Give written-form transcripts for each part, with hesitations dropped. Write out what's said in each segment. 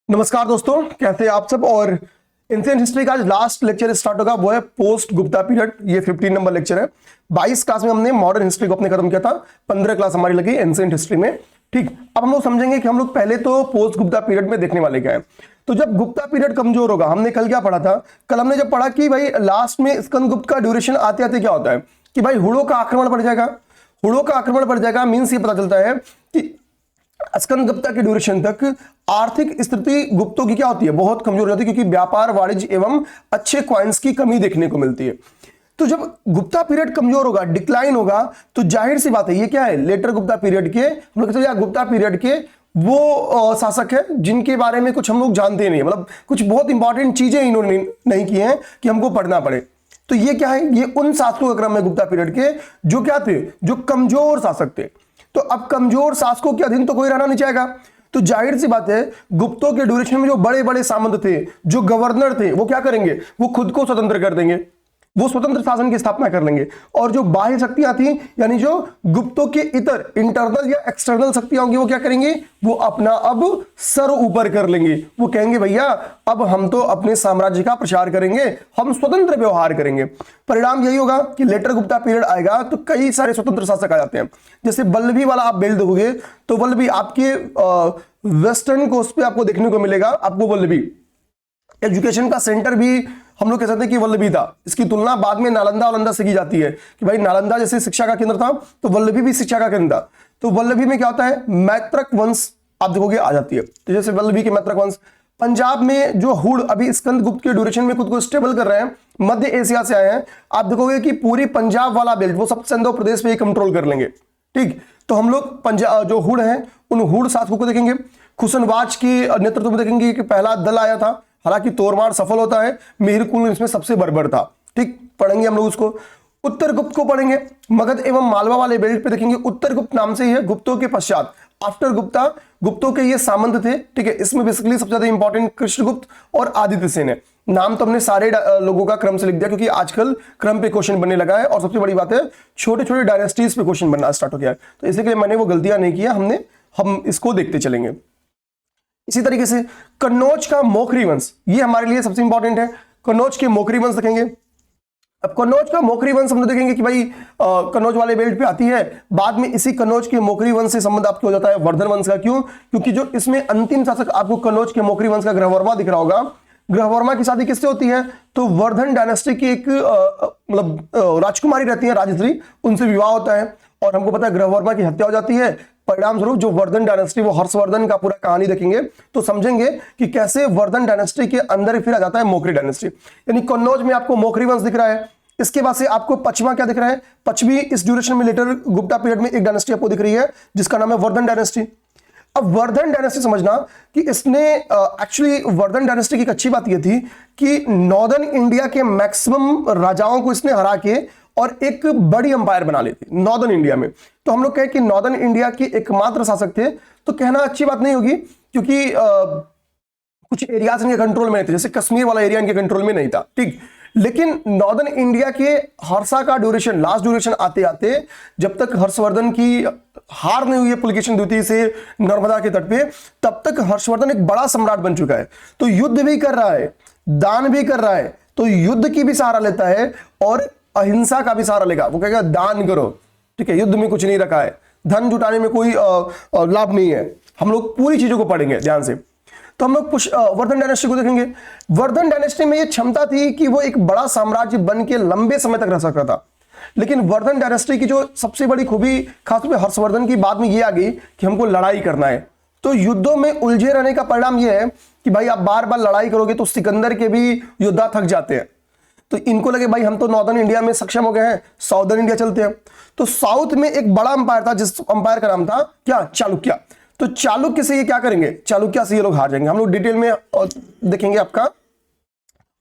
नमस्कार दोस्तों, कैसे हैं आप सब। और एंशिएंट हिस्ट्री का आज लास्ट लेक्चर स्टार्ट होगा, वो है पोस्ट गुप्ता पीरियड। ये 15 नंबर लेक्चर है। 22 क्लास में हमने मॉडर्न हिस्ट्री को अपने खत्म किया था, 15 क्लास हमारी लगी एंशिएंट हिस्ट्री में। ठीक, अब हम लोग समझेंगे कि हम लोग पहले तो पोस्ट गुप्ता पीरियड में देखने वाले क्या है। तो जब गुप्ता पीरियड कमजोर होगा, हमने कल क्या पढ़ा था, कल हमने जब पढ़ा कि भाई लास्ट में स्कंदगुप्त का ड्यूरेशन आते आते क्या होता है कि भाई हुड़ों का आक्रमण पड़ जाएगा। हुड़ों का आक्रमण पड़ जाएगा मीन्स ये पता चलता है कि स्कंदगुप्ता के ड्यूरेशन तक आर्थिक स्थिति गुप्तों की क्या होती है, बहुत कमजोर होती है, क्योंकि व्यापार वाणिज्य एवं अच्छे कॉइन्स की कमी देखने को मिलती है। तो जब गुप्ता पीरियड कमजोर होगा, डिक्लाइन होगा, तो जाहिर सी बात है ये क्या है, लेटर गुप्ता पीरियड के हम लोग कहते हैं गुप्ता पीरियड के वो शासक है जिनके बारे में कुछ हम लोग जानते नहीं, मतलब कुछ बहुत इंपॉर्टेंट चीजें इन्होंने नहीं की हैं कि हमको पढ़ना पड़े। तो ये क्या है, ये उन शासकों का क्रम है गुप्ता पीरियड के जो क्या थे, जो कमजोर शासक थे। तो अब कमजोर शासकों के अधीन तो कोई रहना नहीं चाहेगा। तो जाहिर सी बात है गुप्तों के ड्यूरेशन में जो बड़े बड़े सामंत थे, जो गवर्नर थे, वो क्या करेंगे, वो खुद को स्वतंत्र कर देंगे, वो स्वतंत्र शासन की स्थापना कर लेंगे। और जो बाह्य शक्तियां थी, यानी जो गुप्तों के इतर इंटरनल या एक्सटर्नल शक्तियां होंगी, वो क्या करेंगे, वो अपना अब सर ऊपर कर लेंगे। वो कहेंगे भैया अब हम तो अपने साम्राज्य का प्रचार करेंगे, हम स्वतंत्र व्यवहार करेंगे। परिणाम यही होगा कि लेटर गुप्ता पीरियड आएगा तो कई सारे स्वतंत्र शासक आ जाते हैं। जैसे वल्लभी वाला आप बेल्ट देखोगे तो वल्लभी आपके वेस्टर्न कोस्ट पे आपको देखने को मिलेगा। आपको वल्लभी एजुकेशन का सेंटर भी हम लोग कह सकते हैं कि वल्लभी था। इसकी तुलना बाद में नालंदा से की जाती है कि भाई नालंदा जैसे शिक्षा का केंद्र था तो वल्लभी भी शिक्षा का केंद्र था। तो वल्लभी में क्या होता है, मैत्रक वंश आप देखोगे आ जाती है। तो जैसे वल्लभी के मैत्रक वंश, पंजाब में जो हुड़ अभी स्कंदगुप्त के ड्यूरेशन में खुद को स्टेबल कर रहे हैं, मध्य एशिया से आए हैं, आप देखोगे कि पूरी पंजाब वाला बेल्ट वो सब सिंधु प्रदेश पे ही कंट्रोल कर लेंगे। ठीक, तो हम लोग पंजाब जो हुड़ है उन हुड़ शासकों को देखेंगे। खुशनवाज के नेतृत्व में देखेंगे कि पहला दल आया था, हालांकि तोड़मार सफल होता है, मिहिरकुल इसमें सबसे बर्बर था। ठीक, पढ़ेंगे हम लोग उसको। उत्तर गुप्त को पढ़ेंगे, मगध एवं मालवा वाले बेल्ट पे देखेंगे उत्तर गुप्त नाम से ही है। गुप्तों के पश्चात आफ्टर गुप्ता गुप्तों के ये सामंत थे। ठीक है, इसमें बेसिकली सबसे ज्यादा इंपॉर्टेंट कृष्णगुप्त और आदित्य सेन है। नाम तो हमने सारे लोगों का क्रम से लिख दिया क्योंकि आजकल क्रम पे क्वेश्चन बनने लगा है। और सबसे बड़ी बात है छोटे छोटे डायनेस्टीज पे क्वेश्चन बनना स्टार्ट हो गया है, तो इसलिए मैंने वो गलतियां नहीं किया, हम इसको देखते चलेंगे। इसी तरीके से कन्नौज का मोखरी वंश, ये हमारे लिए सबसे इंपॉर्टेंट है। कन्नौज के मोखरी वंश देखेंगे। अब कन्नौज का मोखरी वंश हम लोग देखेंगे कि भाई कन्नौज वाले बेल्ट पे आती है। बाद में इसी कन्नौज के मोखरी वंश से संबंध आपको हो जाता है वर्धन वंश का। क्यों? क्योंकि जो इसमें अंतिम शासक आपको कन्नौज के मोखरी वंश का ग्रहवर्मा दिख रहा होगा, ग्रहवर्मा की शादी किससे होती है, तो वर्धन डायनेस्टी की एक मतलब राजकुमारी रहती है राजश्री, उनसे विवाह होता है। और हमको पता है ग्रहवर्मा की हत्या हो जाती है। परिणाम स्वरूप जो वर्धन डायनेस्टी, वो हर्षवर्धन का पूरा कहानी देखेंगे तो समझेंगे कि कैसे वर्धन डायनेस्टी के अंदर फिर आ जाता है मोखरी डायनेस्टी। यानी कन्नौज में आपको मोखरी वंश दिख रहा है। इसके बाद से आपको पचमा क्या दिख रहा है, पचमी इस ड्यूरेशन में लेटर गुप्ता पीरियड में एक डायनेस्टी आपको दिख रही है जिसका नाम है वर्धन डायनेस्टी। अब वर्धन डायनेस्टी समझना कि इसने एक्चुअली वर्धन डायनेस्टी की एक अच्छी बात यह थी कि नॉर्दर्न इंडिया के मैक्सिमम राजाओं को इसने हरा के और एक बड़ी अंपायर बना ली थी नॉर्दर्न इंडिया में। तो हम लोग कहें कि नॉर्दर्न इंडिया के एकमात्र शासक थे, तो कहना अच्छी बात नहीं होगी क्योंकि कुछ एरियाज इनके कंट्रोल में थे, जैसे कश्मीर वाला एरिया इनके कंट्रोल में नहीं था। ठीक, लेकिन नॉर्दर्न इंडिया के हर्षा का ड्यूरेशन, लास्ट ड्यूरेशन आते आते जब तक हर्षवर्धन की हार नहीं हुई है पुलकेशिन द्वितीय से नर्मदा के तट पे, तब तक हर्षवर्धन एक बड़ा सम्राट बन चुका है। तो युद्ध भी कर रहा है, दान भी कर रहा है, तो युद्ध की भी सहारा लेता है और अहिंसा का भी सहारा लेगा। वो कहेगा दान करो, ठीक है, युद्ध में कुछ नहीं रखा है, धन जुटाने में कोई लाभ नहीं है। हम लोग पूरी चीजों को पढ़ेंगे ध्यान से। तो हम लोग वर्धन डायनेस्टी को देखेंगे। वर्धन डायनेस्टी में यह क्षमता थी कि वो एक बड़ा साम्राज्य बन के लंबे समय तक रह सकता था। लेकिन वर्धन डायनेस्टी की जो सबसे बड़ी खूबी, खासतौर पे हर्षवर्धन की बाद में ये आ गई कि हमको लड़ाई करना है। तो युद्धों में उलझे रहने का परिणाम यह है कि भाई आप बार बार लड़ाई करोगे तो सिकंदर के भी योद्धा थक जाते हैं। तो इनको लगे भाई हम तो नॉर्दर्न इंडिया में सक्षम हो गए हैं, साउदर्न इंडिया चलते हैं। तो साउथ में एक बड़ा अंपायर था जिस अंपायर का नाम था क्या, चालुक्य। तो चालुक्य से ये क्या करेंगे, चालुक्य से ये लोग हार जाएंगे। हम लोग डिटेल में देखेंगे आपका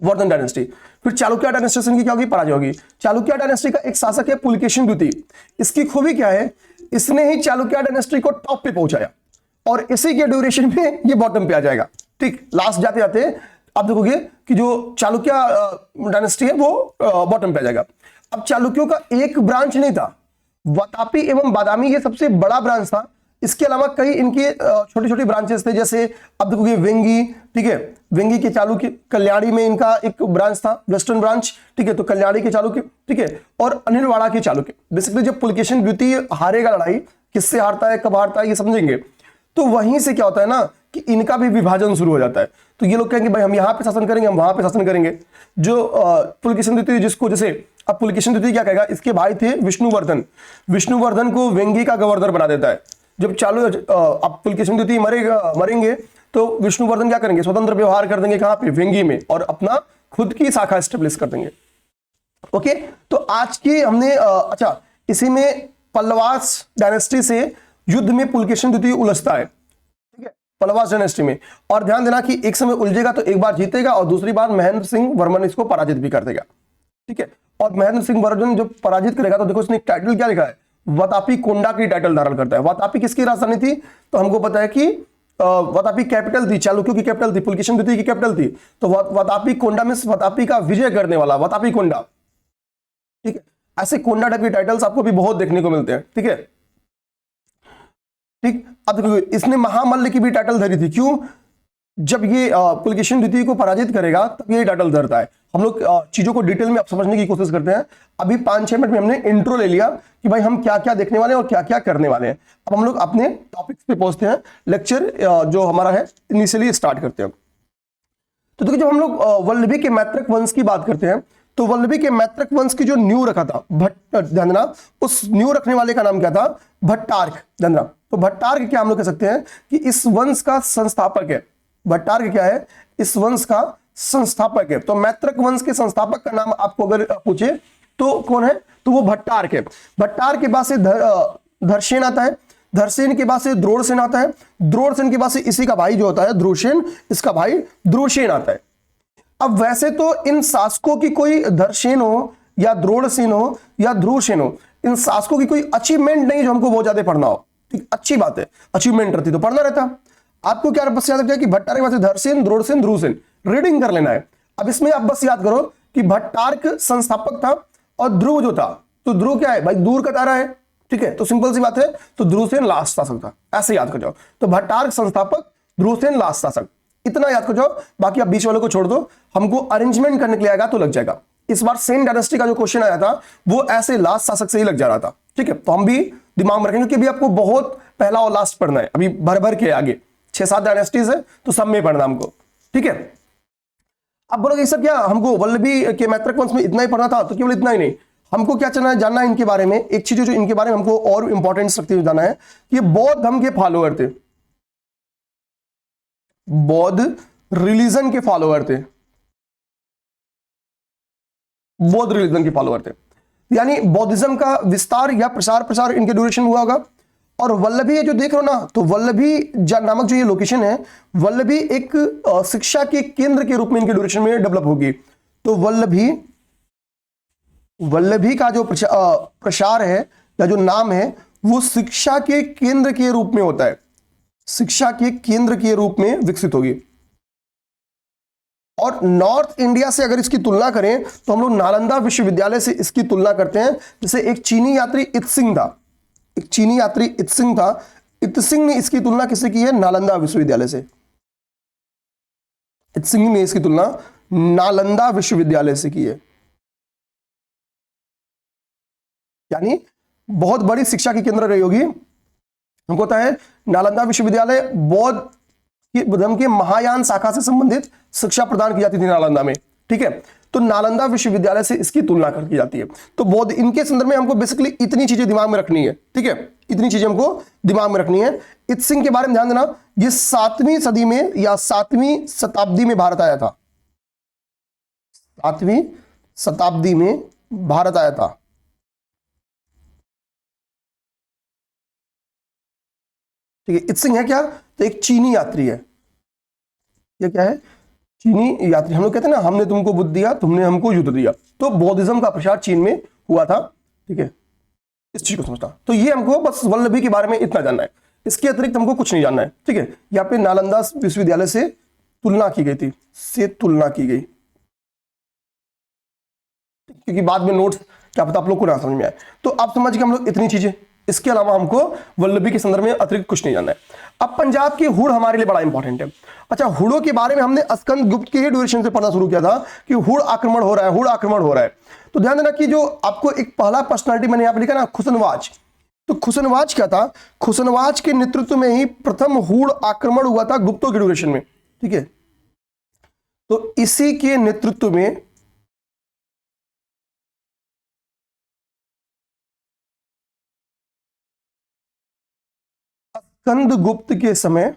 वर्धन डायनेस्टी। फिर चालुक्य डायनेस्टी की क्या होगी, पराजय होगी। चालुक्य डायनेस्टी का एक शासक है पुलकेशिन द्वितीय। इसकी खूबी क्या है, इसने ही चालुक्य डायनेस्टी को टॉप पे पहुंचाया और इसी के ड्यूरेशन में ये बॉटम पे आ जाएगा। ठीक, लास्ट जाते जाते आप देखोगे कि जो चालुक्य डायनेस्टी है वो बॉटम पे आ जाएगा। अब चालुक्यों का एक ब्रांच नहीं था, वातापी एवं बादामी ये सबसे बड़ा ब्रांच था। इसके अलावा कई इनके छोटी छोटी ब्रांचेस थे, जैसे अब देखोगे वेंगी, ठीक है, वेंगी के चालुक्य, कल्याणी में इनका एक ब्रांच था, वेस्टर्न ब्रांच, ठीक है, तो कल्याणी के चालुक्य, ठीक है, और अनिलवाड़ा के चालुक्य। बेसिकली जब पुलकेशिन द्वितीय हारेगा लड़ाई, किससे हारता है, कब हारता है, ये समझेंगे, तो वहीं से क्या होता है ना कि इनका भी विभाजन शुरू हो जाता है। तो ये लोग कहेंगे भाई हम यहाँ पे शासन करेंगे, हम वहां पे शासन करेंगे। जो पुलकेशिन द्वितीय, जिसको जैसे अब पुलकेशिन द्वितीय क्या कहेगा, इसके भाई थे विष्णुवर्धन, विष्णुवर्धन को वेंगी का गवर्नर बना देता है। जब चालू अब पुलकेशिन द्वितीय मरेंगे तो विष्णुवर्धन क्या करेंगे, स्वतंत्र व्यवहार कर देंगे, कहां पे, वेंगी में, और अपना खुद की शाखा स्टेब्लिश कर देंगे। ओके, तो आज की हमने अच्छा, इसी में पल्लवास डायनेस्टी से युद्ध में पुलकेशिन द्वितीय उलझता है, ठीक है, पल्लवास डायनेस्टी में। और ध्यान देना कि एक समय उलझेगा तो एक बार जीतेगा और दूसरी बार महेंद्र सिंह वर्मन इसको पराजित भी कर देगा, ठीक है। और महेंद्र सिंह वर्मन जब पराजित करेगा तो देखो इसने टाइटल क्या लिखा है, वातापी कोंडा की टाइटल धारण करता है। वातापी किसकी राजधानी थी, तो हमको पता है कि वातापी कैपिटल थी, चालुक्यों की कैपिटल थी, पुलकेशिन द्वितीय की कैपिटल थी। तो वातापी कोंडा में वातापी का विजय करने वाला, वातापी कोंडा, ठीक है। ऐसे कोंडा टाइप के टाइटल्स आपको भी बहुत देखने को मिलते हैं, ठीक है, ठीक। अब देखो इसने महामल्ल की भी टाइटल धरी थी, क्यों, जब ये पुलकेशिन द्वितीय को पराजित करेगा तब ये टाइटल धरता है। हम लोग चीजों को डिटेल में अब समझने की कोशिश करते हैं। अभी 5-6 मिनट में हमने इंट्रो ले लिया कि भाई हम क्या क्या देखने वाले हैं और क्या क्या करने वाले हैं। अब हम लोग अपने टॉपिक्स पे पहुंचते हैं, लेक्चर जो हमारा है इनिशियली स्टार्ट करते हैं। तो देखिए जब हम लोग वल्लभी के मैत्रक वंश की बात करते हैं तो वल्लभी के मैत्रक वंश की जो न्यू रखा था ध्यान देना, उस न्यू रखने वाले का नाम क्या था, भट्टार्क। ध्यान देना, तो भट्टार्क क्या हम लोग कह सकते हैं कि इस वंश का संस्थापक है। भट्टार्क क्या है, इस वंश का संस्थापक है। तो मैत्रक वंश के संस्थापक का नाम आपको अगर पूछे तो कौन है, तो वो भट्टार्क है। भट्टार्क के बाद से धर्षेन आता है, धर्षेन के बाद से द्रोणसेन आता है, द्रोणसेन के बाद से इसी का भाई जो होता है ध्रुवसेन, इसका भाई ध्रुवसेन आता है। अब वैसे तो इन शासकों की कोई धर्षेन हो या द्रोणसेन हो या ध्रुवसेन हो, इन शासकों की कोई अचीवमेंट नहीं जो हमको बहुत ज्यादा पढ़ना हो, ठीक, अच्छी बात है, अचीवमेंट रहती तो पढ़ना रहता। आपको क्या बस याद रखना कि भट्टार्क के बाद से धर्षेन, द्रोणसेन, ध्रुवसेन, रीडिंग कर लेना है। अब इसमें आप बस याद करो कि भट्टार्क संस्थापक था और ध्रुव जो था, तो ध्रुव क्या है भाई, दूर का तारा है, ठीक है, तो सिंपल सी बात है, तो ध्रुवसेन लास्ट शासक था, ऐसे याद कर जाओ। तो भट्टार्क संस्थापक, ध्रुवसेन लास्ट शासक, इतना याद कर जाओ, बाकी आप बीच वालों को छोड़ दो, हमको अरेंजमेंट करने के लिए आएगा तो लग जाएगा। इस बार सेन डायनेस्टी का जो क्वेश्चन आया था वो ऐसे लास्ट शासक से ही लग जा रहा था, ठीक है, तो हम भी दिमाग में रखेंगे कि अभी आपको बहुत पहला और लास्ट पढ़ना है, अभी भर भर के आगे 6-7 डायनेस्टीज है तो सब में पढ़ना हमको, ठीक है। अब बोलोगे ये सब क्या, हमको वल्लभी के मैत्रक वंश में इतना ही पढ़ना था, तो केवल इतना ही नहीं, हमको क्या जानना है इनके बारे में। एक चीज जो इनके बारे में हमको और इंपॉर्टेंस रखते हुए जाना है कि ये बौद्ध धर्म के फॉलोअर थे, बौद्ध रिलीजन के फॉलोअर थे, बौद्ध रिलीजन के फॉलोअर थे, यानी बौद्धिज्म का विस्तार या प्रसार इनके ड्यूरेशन हुआ होगा। और वल्लभी जो देख रहे हो ना, तो वल्लभी नामक जो ये लोकेशन है, वल्लभी एक शिक्षा के केंद्र के रूप में इनके ड्यूरेशन में डेवलप होगी। तो वल्लभी का जो प्रसार है या जो नाम है वो शिक्षा के केंद्र के रूप में होता है, शिक्षा के केंद्र के रूप में विकसित होगी। और नॉर्थ इंडिया से अगर इसकी तुलना करें तो हम लोग नालंदा विश्वविद्यालय से इसकी तुलना करते हैं। जैसे एक चीनी यात्री इत्सिंग था, एक चीनी यात्री इत्सिंग था, इत्सिंग ने इसकी तुलना किससे की है, नालंदा विश्वविद्यालय से। इत्सिंग ने इसकी तुलना नालंदा विश्वविद्यालय से की है, यानी बहुत बड़ी शिक्षा की केंद्र रही होगी। हमको पता है नालंदा विश्वविद्यालय बौद्ध धर्म के महायान शाखा से संबंधित शिक्षा प्रदान की जाती थी नालंदा में, ठीक है। तो नालंदा विश्वविद्यालय से इसकी तुलना कर की जाती है। तो बौद्ध, इनके संदर्भ में हमको बेसिकली इतनी चीजें दिमाग में रखनी है, ठीक है, इतनी चीजें हमको दिमाग में रखनी है। इत्सिंग के बारे में ध्यान देना, ये 7वीं सदी में या 7वीं शताब्दी में भारत आया था, 7वीं शताब्दी में भारत आया था, ठीक है। इत्सिंग है क्या, तो एक चीनी यात्री है, ये क्या है, चीनी यात्री। हम लोग कहते हैं ना, हमने तुमको बुद्ध दिया, तुमने हमको युद्ध दिया। तो बौद्धिज्म का प्रसार चीन में हुआ था, ठीक है, इस चीज को समझता। तो ये हमको बस वल्लभी के बारे में इतना जानना है, इसके अतिरिक्त हमको कुछ नहीं जानना है, ठीक है। यहाँ पे नालंदा विश्वविद्यालय से तुलना की गई थी, से तुलना की गई, क्योंकि बाद में नोट्स क्या पता आप लोग को ना समझ में आए। तो आप समझ के हम लोग इतनी चीजें, इसके अलावा हमको वल्लभी के संदर्भ में अतिरिक्त कुछ नहीं जानना है। अब पंजाब की हुड़ हमारे लिए बड़ा इंपॉर्टेंट है। अच्छा, हुड़ों के बारे में हमने स्कंद गुप्त के ही ड्यूरेशन से पढ़ना शुरू किया था कि हुड़ आक्रमण हो रहा है, हुड़ आक्रमण हो रहा है। तो ध्यान देना कि जो आपको एक पहला पर्सनालिटी मैंने यहां पर लिखा ना, खुसनवाज, तो खुसनवाज क्या था, खुसनवाज के नेतृत्व में ही प्रथम हुड़ आक्रमण हुआ था गुप्तों के ड्यूरेशन में। ठीक है, तो इसी के नेतृत्व में स्कंदगुप्त के समय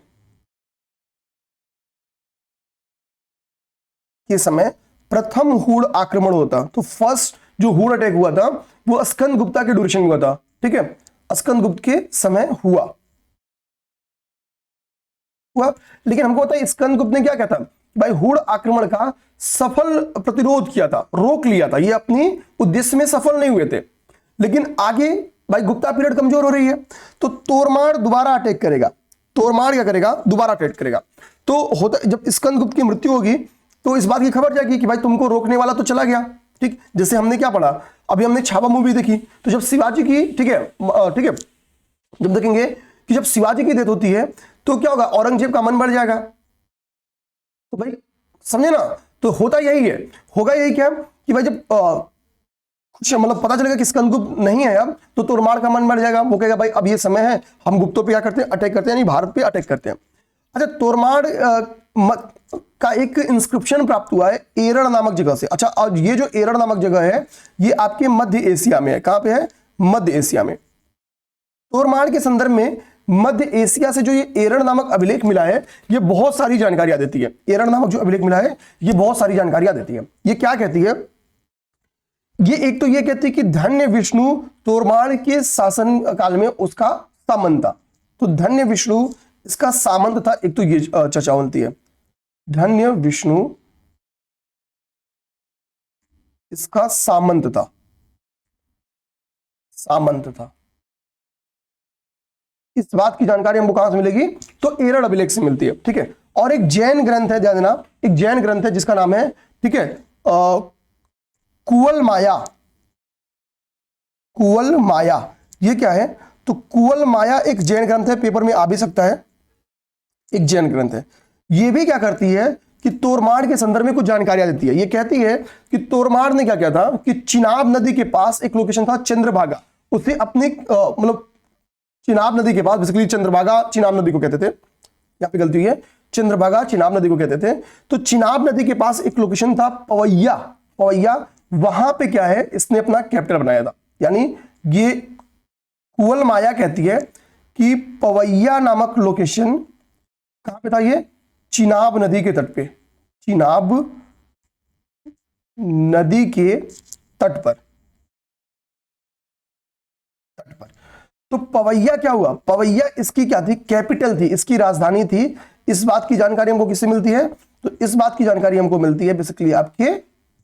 प्रथम हुड़ आक्रमण होता। तो फर्स्ट जो हुड़ अटैक हुआ था वो स्कंदगुप्ता के ड्यूरेशन में हुआ था। ठीक है, स्कंदगुप्त के समय हुआ। लेकिन हमको पता है स्कंदगुप्त ने क्या किया था भाई, हुड़ आक्रमण का सफल प्रतिरोध किया था, रोक लिया था। ये अपनी उद्देश्य में सफल नहीं हुए थे। लेकिन आगे भाई गुप्ता पीरियड कमजोर हो रही है, तो तोरमाड़ दोबारा अटैक करेगा। तोरमाड़ क्या करेगा, दोबारा अटैक करेगा। तो होता जब स्कंदगुप्त की मृत्यु होगी तो इस बात की खबर जाएगी कि भाई तुमको रोकने वाला तो चला गया। ठीक, जैसे हमने क्या पढ़ा, अभी हमने छावा मूवी देखी, तो जब शिवाजी की ठीक है जब देखेंगे कि जब शिवाजी की डेथ होती है तो क्या होगा, औरंगजेब का मन बढ़ जाएगा। तो भाई समझे ना, तो होता यही है, होगा यही क्या कि भाई जब कुछ मतलब पता चलेगा कि स्कंदगुप्त नहीं है अब, तो तोरमाड़ का मन बढ़ जाएगा। वो कहेगा भाई अब ये समय है, हम गुप्तों पे क्या करते हैं, अटैक करते हैं, यानी भारत पे अटैक करते हैं। अच्छा, तोरमाड़ का एक इंस्क्रिप्शन प्राप्त हुआ है एरड़ नामक जगह से। अच्छा, और ये जो एरड़ नामक जगह है ये आपके मध्य एशिया में है। कहां पे है, मध्य एशिया में। तोरमाड़ के संदर्भ में मध्य एशिया से जो ये एरड़ नामक अभिलेख मिला है ये बहुत सारी जानकारियां देती है। एरड़ नामक जो अभिलेख मिला है ये बहुत सारी जानकारियां देती है। ये क्या कहती है, ये एक तो ये कहती है कि धन्य विष्णु तोरमाड़ के शासन काल में उसका सामंत था। तो धन्य विष्णु इसका सामंत था, एक तो ये चर्चा बनती है, धन्य विष्णु इसका सामंत था, सामंत था। इस बात की जानकारी हमको कहां से मिलेगी, तो एरड़ अभिलेख से मिलती है। ठीक है, और एक जैन ग्रंथ है, ध्यान देना, एक जैन ग्रंथ है जिसका नाम है ठीक है कुवल माया। कुवल माया ये क्या है, तो कुवल माया एक जैन ग्रंथ है, पेपर में आ भी सकता है, एक जैन ग्रंथ है। ये भी क्या करती है कि तोरमाड़ के संदर्भ में कुछ जानकारियां देती है। ये कहती है कि तोरमाड़ ने क्या किया था कि चिनाब नदी के पास एक लोकेशन था चंद्रभागा, उसे अपने मतलब चिनाब नदी के पास, बेसिकली चंद्रभागा चिनाब नदी को कहते थे, यहां पे गलती हुई है, चंद्रभागा चिनाब नदी को कहते थे। तो चिनाब नदी के पास एक लोकेशन था पवैया, पवैया, वहां पे क्या है इसने अपना कैपिटल बनाया था। यानी ये कुवल माया कहती है कि पवैया नामक लोकेशन कहां पे था, ये चिनाब नदी के तट पे, चिनाब नदी के तट पर, तट पर। तो पवैया क्या हुआ, पवैया इसकी क्या थी, कैपिटल थी, इसकी राजधानी थी। इस बात की जानकारी हमको किससे मिलती है, तो इस बात की जानकारी हमको मिलती है बेसिकली आपके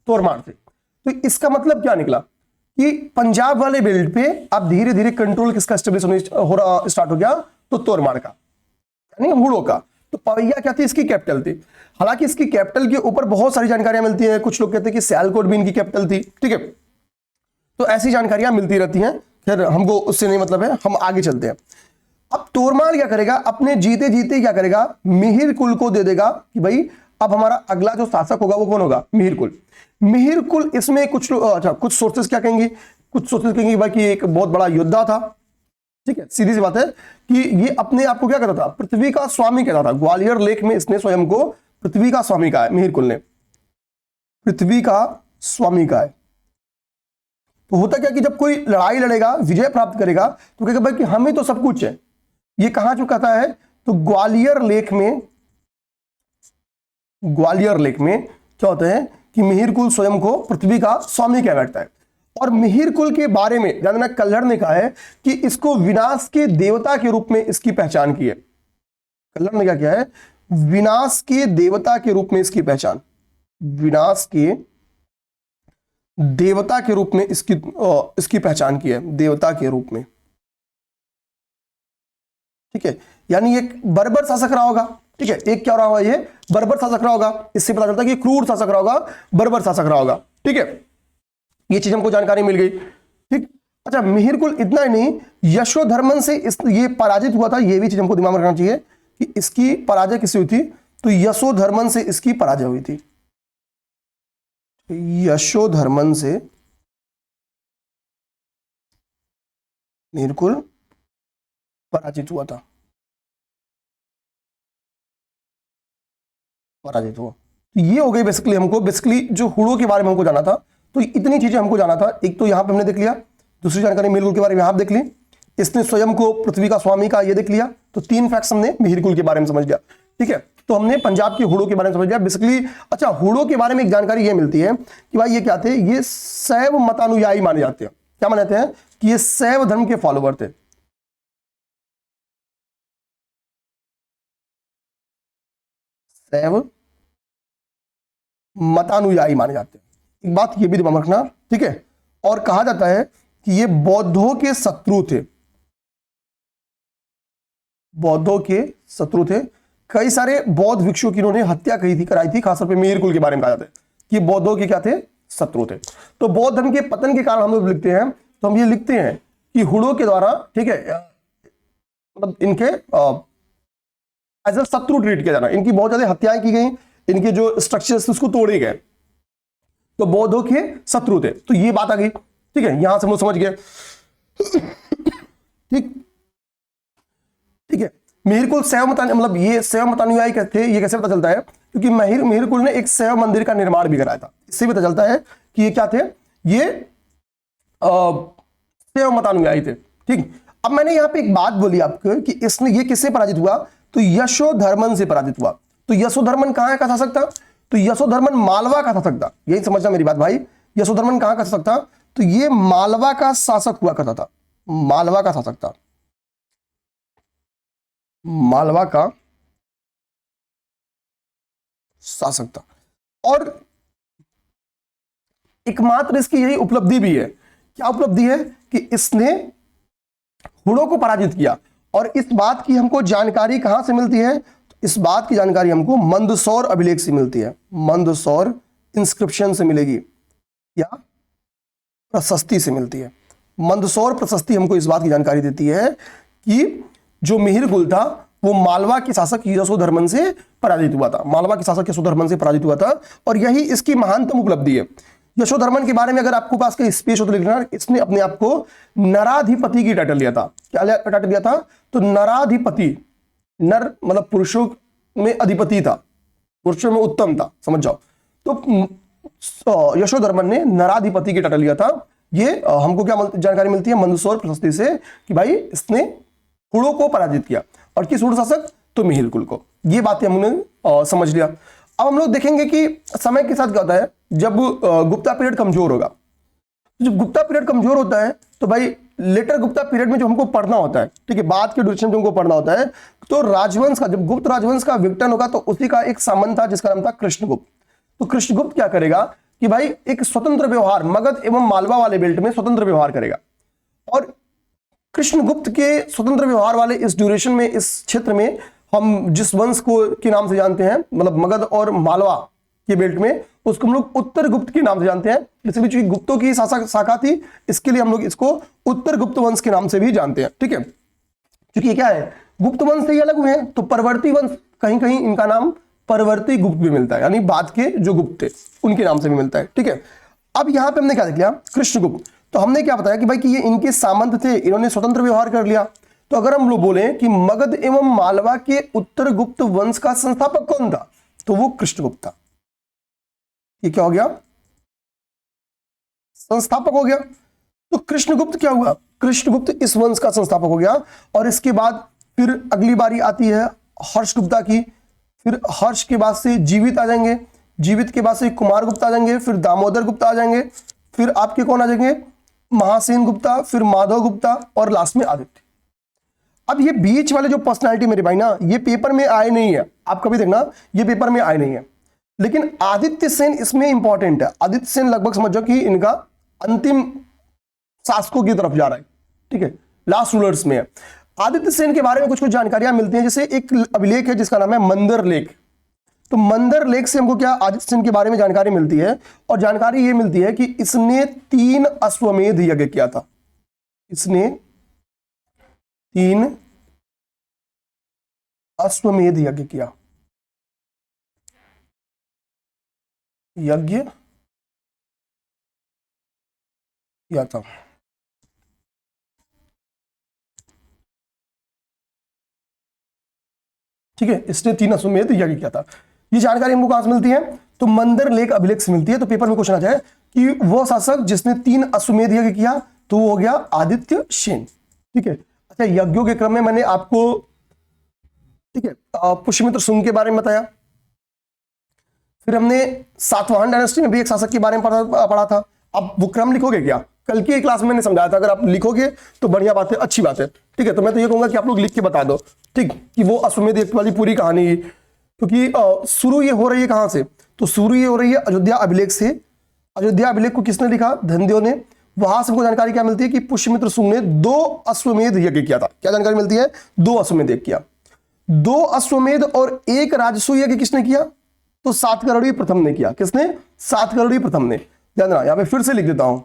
तोरमाड़ से। तो इसका मतलब क्या निकला कि पंजाब वाले बेल्ट पे अब धीरे धीरे कंट्रोल किसका स्टेब्लिश हो रहा स्टार्ट हो गया, तो तोरमाड़ का, यानी हुड़ों का। तो पवैया क्या थी, इसकी कैपिटल थी। हालांकि इसकी कैपिटल के ऊपर बहुत सारी जानकारियां मिलती हैं, कुछ लोग कहते हैं कि सियालकोट भी इनकी कैपिटल थी। ठीक है, तो ऐसी जानकारियां मिलती रहती हैं, फिर हमको उससे नहीं मतलब है, हम आगे चलते हैं। अब तोरमाड़ क्या करेगा, अपने जीते जीते क्या करेगा, मिहिर कुल को दे देगा कि भाई अब हमारा अगला जो शासक होगा वो कौन होगा, मिहिर कुल। मिहिर कुल इसमें कुछ अच्छा कुछ सोर्सेस क्या कहेंगे, कुछ सोर्सेस कहेंगे भाई कि एक बहुत बड़ा योद्धा था। ठीक है, सीधी सी बात है कि ये अपने आप को क्या कहता था, पृथ्वी का स्वामी कहता था। ग्वालियर लेख में इसने स्वयं को पृथ्वी का स्वामी कहा है, मिहिर कुल ने पृथ्वी का स्वामी कहा है। तो होता क्या कि जब कोई लड़ाई लड़ेगा, विजय प्राप्त करेगा, तो कहेगा भाई कि हम ही तो सब कुछ है। ये कहां जो कहता है, तो ग्वालियर लेख में, ग्वालियर लेख में क्या होता है कि मिहिर कुल स्वयं को पृथ्वी का स्वामी कह बैठता है। और मिहिर कुल के बारे में जानना, कल्हड़ ने कहा है कि इसको विनाश के देवता के रूप में इसकी पहचान की है। कल्हड़ ने क्या किया है, विनाश के देवता के रूप में इसकी पहचान, विनाश के देवता के रूप में इसकी पहचान की है, देवता के रूप में। ठीक है, यानी एक बर्बर शासक रहा होगा। ठीक है, एक क्या रहा होगा, ये बर्बर शासक रहा होगा। इससे पता चलता है कि क्रूर शासक रहा होगा, बर्बर शासक रहा होगा। ठीक है, ये चीज हमको जानकारी मिल गई। ठीक, अच्छा मिहिरकुल इतना ही नहीं, यशोधर्मन से ये पराजित हुआ था, ये भी चीज हमको दिमाग में रखना चाहिए कि इसकी पराजय किससे हुई थी, तो यशोधर्मन से इसकी पराजय हुई थी। यशोधर्मन से मिहिरकुल पराजित हुआ था, पराजित हुआ। तो ये हो गई बेसिकली जो हुड़ों के बारे में हमको जाना था, तो इतनी चीजें हमको जाना था। एक तो यहां पे हमने देख लिया, दूसरी जानकारी मिहिरकुल के बारे में यहां देख ली, इसने स्वयं को पृथ्वी का स्वामी का ये देख लिया। तो 3 फैक्ट्स हमने मिहिरकुल के बारे में समझ लिया। ठीक है, तो हमने पंजाब के हुड़ों के बारे में समझ लिया बेसिकली। अच्छा, हुड़ों के बारे में एक जानकारी ये मिलती है कि भाई ये क्या थे, ये शैव मतानुयायी माने जाते हैं। क्या माने जाते हैं कि ये शैव धर्म के फॉलोवर थे। शैव मतानुयायी माने जाते हैं, एक बात ये भी दिमाग में रखना। ठीक है, और कहा जाता है कि ये बौद्धों के शत्रु थे, बौद्धों के शत्रु थे। कई सारे बौद्ध भिक्षुओं की इन्होंने हत्या कराई थी, खासतौर पे मिहिरकुल के बारे में कहा जाता है कि बौद्धों के क्या थे, शत्रु थे। तो बौद्ध धर्म के पतन के कारण हम लोग लिखते हैं, तो हम ये लिखते हैं कि हुड़ों के द्वारा, ठीक है, मतलब इनके एज अ शत्रु ट्रीट किया जाना, इनकी बहुत ज्यादा हत्याएं की गई, इनके जो स्ट्रक्चर्स उसको तोड़े गए, तो बौद्धों के शत्रु थे। तो ये बात आ गई। ठीक है, यहां से हम लोग समझ गए। ठीक ठीक है, मिहिरकुल शैव मतान मतलब ये शैव मतानुयायी थे, ये कैसे पता चलता है, क्योंकि मिहिरकुल ने एक शैव मंदिर का निर्माण भी कराया था। इससे भी पता चलता है कि ये क्या थे, ये शैव मतानुयायी थे। ठीक, अब मैंने यहां पे एक बात बोली आपको कि इसने ये किससे पराजित हुआ, तो यशोधर्मन से पराजित हुआ। तो यशोधर्मन कहां का शासक था, तो यशोधर्मन मालवा का शासक था। यही समझना मेरी बात भाई, यशोधर्मन कहां का शासक था, तो ये मालवा का शासक हुआ करता था, मालवा का शासक था, मालवा का शासक था। और एकमात्र इसकी यही उपलब्धि भी है। क्या उपलब्धि है कि इसने हुड़ों को पराजित किया। और इस बात की हमको जानकारी कहां से मिलती है, तो इस बात की जानकारी हमको मंदसौर अभिलेख से मिलती है, मंदसौर इंस्क्रिप्शन से मिलेगी या प्रशस्ति से मिलती है। मंदसौर प्रशस्ति हमको इस बात की जानकारी देती है कि जो मिहिरकुल था वो मालवा के शासक यशोधर्मन से पराजित हुआ था, मालवा के शासक यशोधर्मन से पराजित हुआ था। और यही इसकी महानतम उपलब्धि है। यशोधर्मन के बारे में अगर आपको पास का स्पेस हो तो लिखना, इसने अपने आप को नराधिपति की टाइटल लिया था। क्या टाइटल लिया था, तो नराधिपति, नर मतलब पुरुषों में अधिपति था, पुरुषों में उत्तम था, समझ जाओ। तो यशोधर्मन ने नराधिपति की टाइटल लिया था। ये हमको क्या जानकारी मिलती है मंदसौर प्रशस्ति से कि भाई इसने हुड़ों को पराजित किया। और किस हुड़ शासक, तो मिहिरकुल को। ये बातें हमने समझ लिया। अब हम लोग देखेंगे कि समय के साथ क्या होता है, जब गुप्ता पीरियड कमजोर होगा, जब गुप्ता पीरियड कमजोर होता है तो भाई लेटर गुप्ता पीरियड में जो हमको पढ़ना होता है, ठीक है, बाद के ड्यूरेशन में हमको पढ़ना होता है, तो राजवंश का, जब गुप्त राजवंश का विघटन होगा तो उसी का एक सामंत था जिसका नाम था कृष्णगुप्त। तो कृष्णगुप्त क्या करेगा कि भाई एक स्वतंत्र व्यवहार मगध एवं मालवा वाले बेल्ट में स्वतंत्र व्यवहार करेगा। और कृष्णगुप्त के स्वतंत्र व्यवहार वाले इस ड्यूरेशन में, इस क्षेत्र में हम जिस वंश को के नाम से जानते हैं, मतलब मगध और मालवा के बेल्ट में, उसको हम लोग उत्तर गुप्त के नाम से जानते हैं। इसलिए चूंकि गुप्तों की शाखा थी, इसके लिए हम लोग इसको उत्तर गुप्त वंश के नाम से भी जानते हैं। ठीक है, क्योंकि ये क्या है, गुप्त वंश से ही अलग हुए हैं। तो परवर्ती वंश, कहीं कहीं इनका नाम परवर्ती गुप्त भी मिलता है, यानी बाद के जो गुप्त थे उनके नाम से भी मिलता है। ठीक है, अब यहां पे हमने क्या देख लिया, कृष्णगुप्त। तो हमने क्या बताया कि भाई कि ये इनके सामंत थे, इन्होंने स्वतंत्र व्यवहार कर लिया। तो अगर हम लोग बोले कि मगध एवं मालवा के उत्तर गुप्त वंश का संस्थापक कौन था, तो वो कृष्णगुप्त था। ये क्या हो गया, संस्थापक हो गया। तो कृष्णगुप्त क्या हुआ, कृष्णगुप्त इस वंश का संस्थापक हो गया। और इसके बाद फिर अगली बारी आती है हर्षगुप्ता की, फिर हर्ष के बाद से जीवित आ जाएंगे, जीवित के बाद से कुमार गुप्ता आ जाएंगे, फिर दामोदर गुप्ता आ जाएंगे, फिर आपके कौन आ जाएंगे, महासेन गुप्ता, फिर माधव गुप्ता और लास्ट में आदित्य। अब ये बीच वाले जो पर्सनालिटी मेरे भाई ना, ये पेपर में आए नहीं है, आप कभी देखना ये पेपर में आए नहीं है, लेकिन आदित्य सेन इसमें इंपॉर्टेंट है। आदित्य सेन लगभग समझो कि इनका अंतिम शासकों की तरफ जा रहा है। ठीक है, लास्ट रूलर्स में है। आदित्य सेन के बारे में कुछ कुछ जानकारियां मिलती हैं, जैसे एक अभिलेख है जिसका नाम है मंदर लेख। तो मंदर लेख से हमको क्या आदित्य सेन के बारे में जानकारी मिलती है, और जानकारी ये मिलती है कि इसने 3 अश्वमेध यज्ञ किया था। इसने 3 अश्वमेध यज्ञ किया। यज्ञ किया था। ठीक है, इसने 3 अश्वमेध यज्ञ किया था। ये जानकारी हमको कहां से मिलती है? तो मंदर लेख अभिलेख से मिलती है। तो पेपर में क्वेश्चन आ जाए कि वो शासक जिसने 3 अश्वमेध यज्ञ किया, तो वो हो गया आदित्य सेन। ठीक है। अच्छा, यज्ञों के क्रम में मैंने आपको, ठीक है, पुष्यमित्र शुंग के बारे में बताया। फिर हमने सातवाहन डायनेस्टी में भी एक शासक के बारे में पढ़ा था। अब वो क्रम लिखोगे क्या? कल की क्लास में मैंने समझाया था, अगर आप लिखोगे तो बढ़िया बात है, अच्छी बात है। ठीक है, तो मैं तो ये कहूंगा कि आप लोग लिख के बता दो, ठीक, कि वो अश्वमेध यज्ञ वाली पूरी कहानी, क्योंकि शुरू ये हो रही है कहां से? तो शुरू ये हो रही है अयोध्या अभिलेख से। अयोध्या अभिलेख को किसने लिखा? धनदेव ने। वहां से हमको जानकारी क्या मिलती है कि पुष्यमित्र शुंग ने 2 अश्वमेध यज्ञ किया था। क्या जानकारी मिलती है? 2 अश्वमेध यज्ञ किया। 2 अश्वमेध और 1 राजसूय यज्ञ किसने किया? तो सातकर्णी प्रथम ने किया। किसने? सातकर्णी प्रथम ने। ध्यान देना, यहां पे फिर से लिख देता हूं,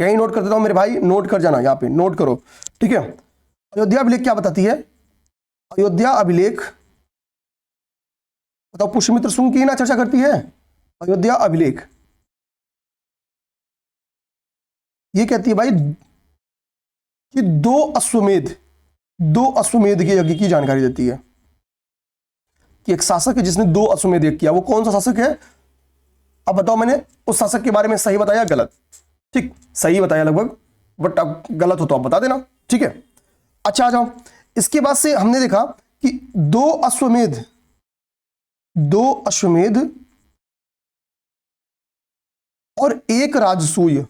यही नोट कर देता हूं मेरे भाई, नोट कर जाना, यहां पे नोट करो। ठीक है, अयोध्या अभिलेख क्या बताती है? अयोध्या अभिलेख, बताओ, पुष्यमित्र शुंग की ना चर्चा करती है। अयोध्या अभिलेख ये कहती है भाई कि 2 अश्वमेध के यज्ञ की जानकारी देती है कि एक शासक है जिसने 2 अश्वमेध यज्ञ किया। वो कौन सा शासक है? अब बताओ, मैंने उस शासक के बारे में सही बताया गलत? ठीक, सही बताया लगभग, बट अब गलत हो तो आप बता देना। ठीक है, अच्छा आ जाओ। इसके बाद से हमने देखा कि 2 अश्वमेध और 1 राजसूय,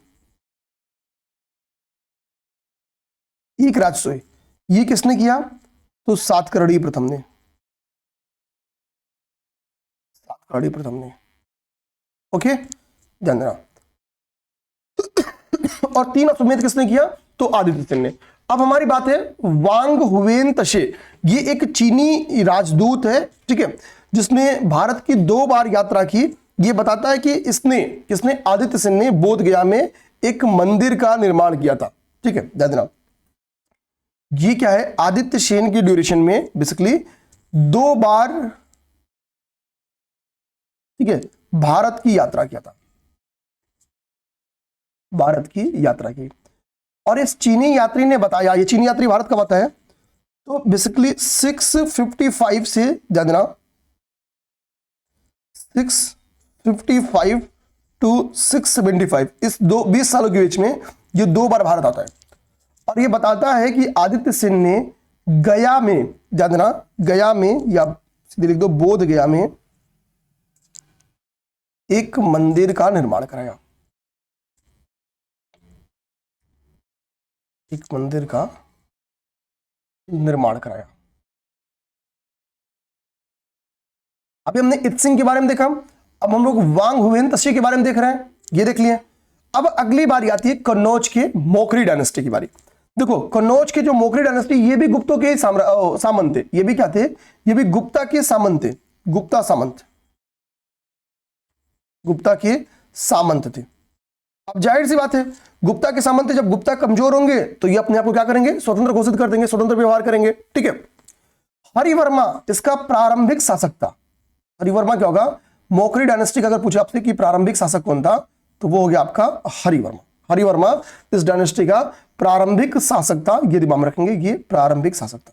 ये किसने किया? तो सातकर्णी प्रथम ने। ओके, ध्यान देना। और 3 अश्वमेध किसने किया? तो आदित्य सेन ने। अब हमारी बात है वांग हुवेन तशे, ये एक चीनी राजदूत है, ठीक है, जिसने भारत की 2 बार यात्रा की। ये बताता है कि किसने? आदित्य सेन ने बोध गया में एक मंदिर का निर्माण किया था। ठीक है, ध्यान देना। ये क्या है? आदित्य सेन की ड्यूरेशन में बेसिकली 2 बार, ठीक है, भारत की यात्रा किया था, भारत की यात्रा की। और इस चीनी यात्री ने बताया, ये चीनी यात्री भारत का आता है, तो बेसिकली 655 से, ध्यान देना, 655 टू 675, इस 20 सालों के बीच में ये 2 बार भारत आता है। और ये बताता है कि आदित्य सेन ने गया में, ध्यान देना, गया में, या सीधे लिख दो बोध गया में, एक मंदिर का निर्माण कराया। एक मंदिर का निर्माण कराया। अभी हमने इत्सिंग के बारे में देखा, अब हम लोग वांग हुवेन तशे के बारे में देख रहे हैं, ये देख लिए। अब अगली बारी आती है कन्नौज के मोखरी डायनेस्टी की बारी। देखो, कन्नौज के जो मोखरी डायनेस्टी, ये भी गुप्तों के सामंत थे। ये भी क्या थे? ये भी गुप्ता के सामंत थे। गुप्ता के सामंत थे। अब जाहिर सी बात है, गुप्ता के सामंत थे, जब गुप्ता कमजोर होंगे तो ये अपने आप को क्या करेंगे? स्वतंत्र घोषित कर देंगे, स्वतंत्र व्यवहार करेंगे। ठीक है, हरिवर्मा इसका प्रारंभिक शासक था। हरिवर्मा क्या होगा? मोखरी डायनेस्टी का अगर पूछे आपसे कि प्रारंभिक शासक कौन था, तो वो हो गया आपका हरिवर्मा। हरिवर्मा इस डायनेस्टी का प्रारंभिक शासक था, ये दिमाग में रखेंगे, ये प्रारंभिक शासक था।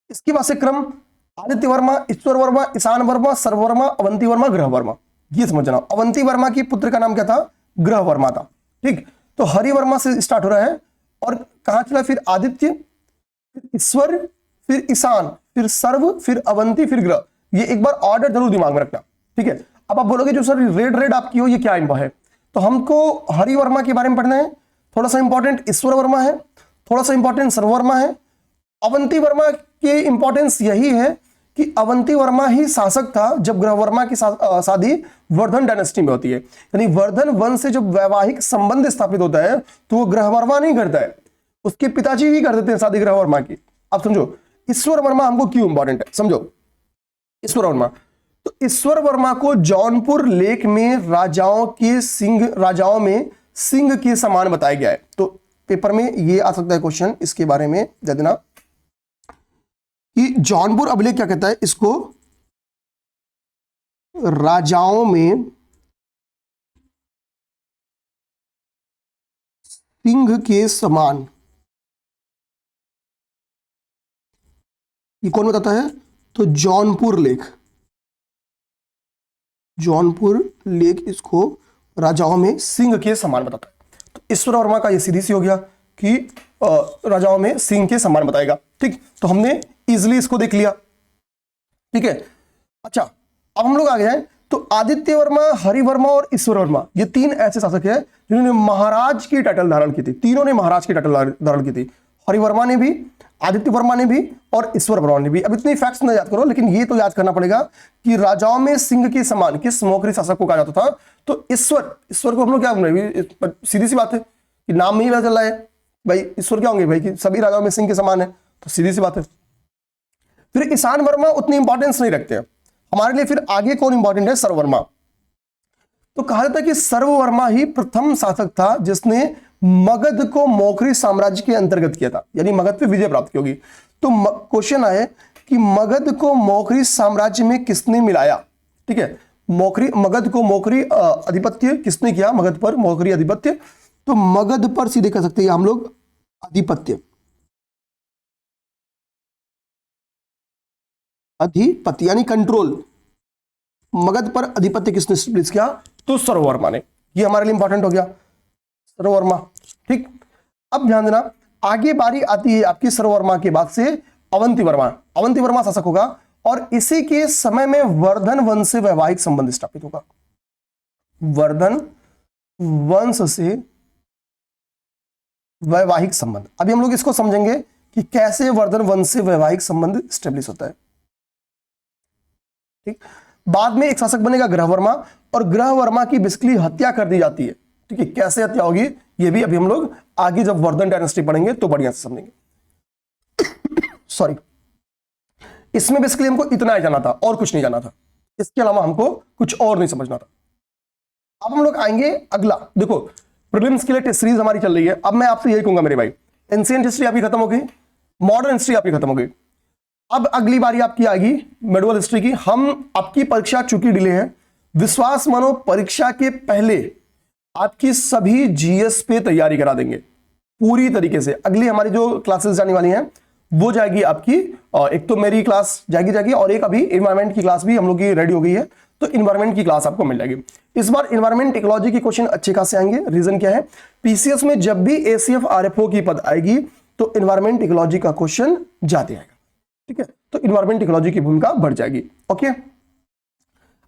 इसके बाद से क्रम आदित्य वर्मा, ईश्वर वर्मा, ईशान वर्मा, सर्व वर्मा, अवंती वर्मा, ग्रह वर्मा, ये समझ जाना। अवंती वर्मा की पुत्र का नाम क्या था? ग्रह वर्मा था। ठीक, तो हरिवर्मा से स्टार्ट हो रहा है और कहां चला? फिर आदित्य, फिर ईश्वर, फिर ईशान, फिर सर्व, फिर अवंती, फिर ग्रह। ये एक बार ऑर्डर जरूर दिमाग में रखना। ठीक है, अब आप बोलोगे जो सर रेड आपकी हो, ये क्या इम्पा है? तो हमको हरिवर्मा के बारे में पढ़ना है, थोड़ा सा इंपॉर्टेंट ईश्वर वर्मा है, थोड़ा सा इंपॉर्टेंट सर्व वर्मा है। अवंती वर्मा के इंपॉर्टेंस यही है कि अवंती वर्मा ही शासक था जब ग्रह वर्मा की शादी वर्धन डायनेस्टी में होती है। यानी वर्धन वंश से जब वैवाहिक संबंध स्थापित होता है तो वो ग्रह वर्मा नहीं करता है, उसके पिताजी ही कर देते हैं शादी ग्रह वर्मा की। अब समझो ईश्वर वर्मा हमको क्यों इंपॉर्टेंट है, समझो। ईश्वर वर्मा। तो ईश्वर वर्मा को जौनपुर लेक में राजाओं में सिंह के समान बताया गया है। तो पेपर में ये आ सकता है क्वेश्चन, इसके बारे में दे देना कि जौनपुर अभिलेख क्या कहता है, इसको राजाओं में सिंह के समान, ये कौन बताता है, तो जौनपुर लेख इसको राजाओं में सिंह के समान बताता है। तो ईश्वर वर्मा का ये सीधी सी हो गया कि राजाओं में सिंह के समान बताएगा। ठीक, तो हमने इजिली इसको देख लिया। ठीक है, अच्छा अब हम लोग आ गए हैं, तो आदित्य वर्मा, हरि वर्मा और ईश्वर वर्मा, ये तीन ऐसे शासक हैं जिन्होंने महाराज की टाइटल धारण की थी। तीनों ने महाराज की टाइटल धारण की थी, हरि वर्मा ने भी, आदित्य वर्मा ने भी और ईश्वर वर्मा ने भी। अब इतनी फैक्ट्स न याद करो, लेकिन ये तो याद करना पड़ेगा कि राजाओं में सिंह के समान किस मौखरी शासक को कहा जाता था। तो ईश्वर को हम लोग क्या बोल रहे हैं, सीधी सी बात है कि नाम में ही पता चल रहा है भाई ईश्वर क्या होंगे भाई कि सभी राजाओं में सिंह के समान है, तो सीधी सी बात है। फिर ईशान वर्मा उतनी इंपॉर्टेंस नहीं रखते हैं हमारे लिए। फिर आगे कौन इंपॉर्टेंट है, सर्ववर्मा। तो कहा जाता है कि सर्ववर्मा ही प्रथम शासक था जिसने मगध को मौखरी साम्राज्य के अंतर्गत किया था, यानी मगध पे विजय प्राप्त की होगी। तो क्वेश्चन आए कि मगध को मौखरी साम्राज्य में किसने मिलाया। ठीक है, मगध को मौखरी आधिपत्य किसने किया, मगध पर मौखरी आधिपत्य। तो मगध पर सीधे कह सकते हैं हम लोग आधिपत्य, यानी कंट्रोल। मगध पर आधिपत्य किसने स्टेब्लिश किया, तो सर्ववर्मा ने। ये हमारे लिए इंपॉर्टेंट हो गया, सर्ववर्मा। ठीक, अब ध्यान देना, आगे बारी आती है आपकी सर्ववर्मा के बाद से अवंती वर्मा। अवंती वर्मा शासक होगा और इसी के समय में वर्धन वंश से वैवाहिक संबंध स्थापित होगा। वर्धन वंश से वैवाहिक संबंध, अभी हम लोग इसको समझेंगे कि कैसे वर्धन वंश से वैवाहिक संबंध स्टेब्लिश होता है। ठीक, बाद में एक शासक बनेगा ग्रहवर्मा, और ग्रहवर्मा की बेसिकली हत्या कर दी जाती है। ठीक है, कैसे हत्या होगी ये भी अभी हम लोग आगे जब वर्धन डायनेस्टी पढ़ेंगे तो बढ़िया से समझेंगे। सॉरी, इसमें बेसिकली हमको इतना ही जाना था और कुछ नहीं जाना था, इसके अलावा हमको कुछ और नहीं समझना था। अब हम लोग आएंगे अगला, देखो प्रीलिम्स के लिए टेस्ट सीरीज हमारी चल रही है। अब मैं आपसे यही कहूंगा मेरे भाई, एंशिएंट हिस्ट्री आपकी खत्म हो गई, मॉडर्न हिस्ट्री आपकी खत्म हो गई। अब अगली बारी आपकी आएगी मेडिवल हिस्ट्री की। हम आपकी परीक्षा चूंकि डिले है, विश्वास मानो परीक्षा के पहले आपकी सभी जीएस पे तैयारी करा देंगे पूरी तरीके से। अगली हमारी जो क्लासेस जाने वाली हैं वो जाएगी आपकी, एक तो मेरी क्लास जाएगी और एक अभी इन्वायरमेंट की क्लास भी हम लोग की रेडी हो गई है, तो इन्वायरमेंट की क्लास आपको मिल जाएगी। इस बार इन्वायरमेंट इकोलॉजी के क्वेश्चन अच्छे खासे आएंगे। रीजन क्या है, पीसीएस में जब भी एसीएफ आरएफओ की पद आएगी तो इन्वायरमेंट इकोलॉजी का क्वेश्चन जाते आएगा। ठीक है, तो इन्वायरमेंट इकोलॉजी की भूमिका बढ़ जाएगी। ओके,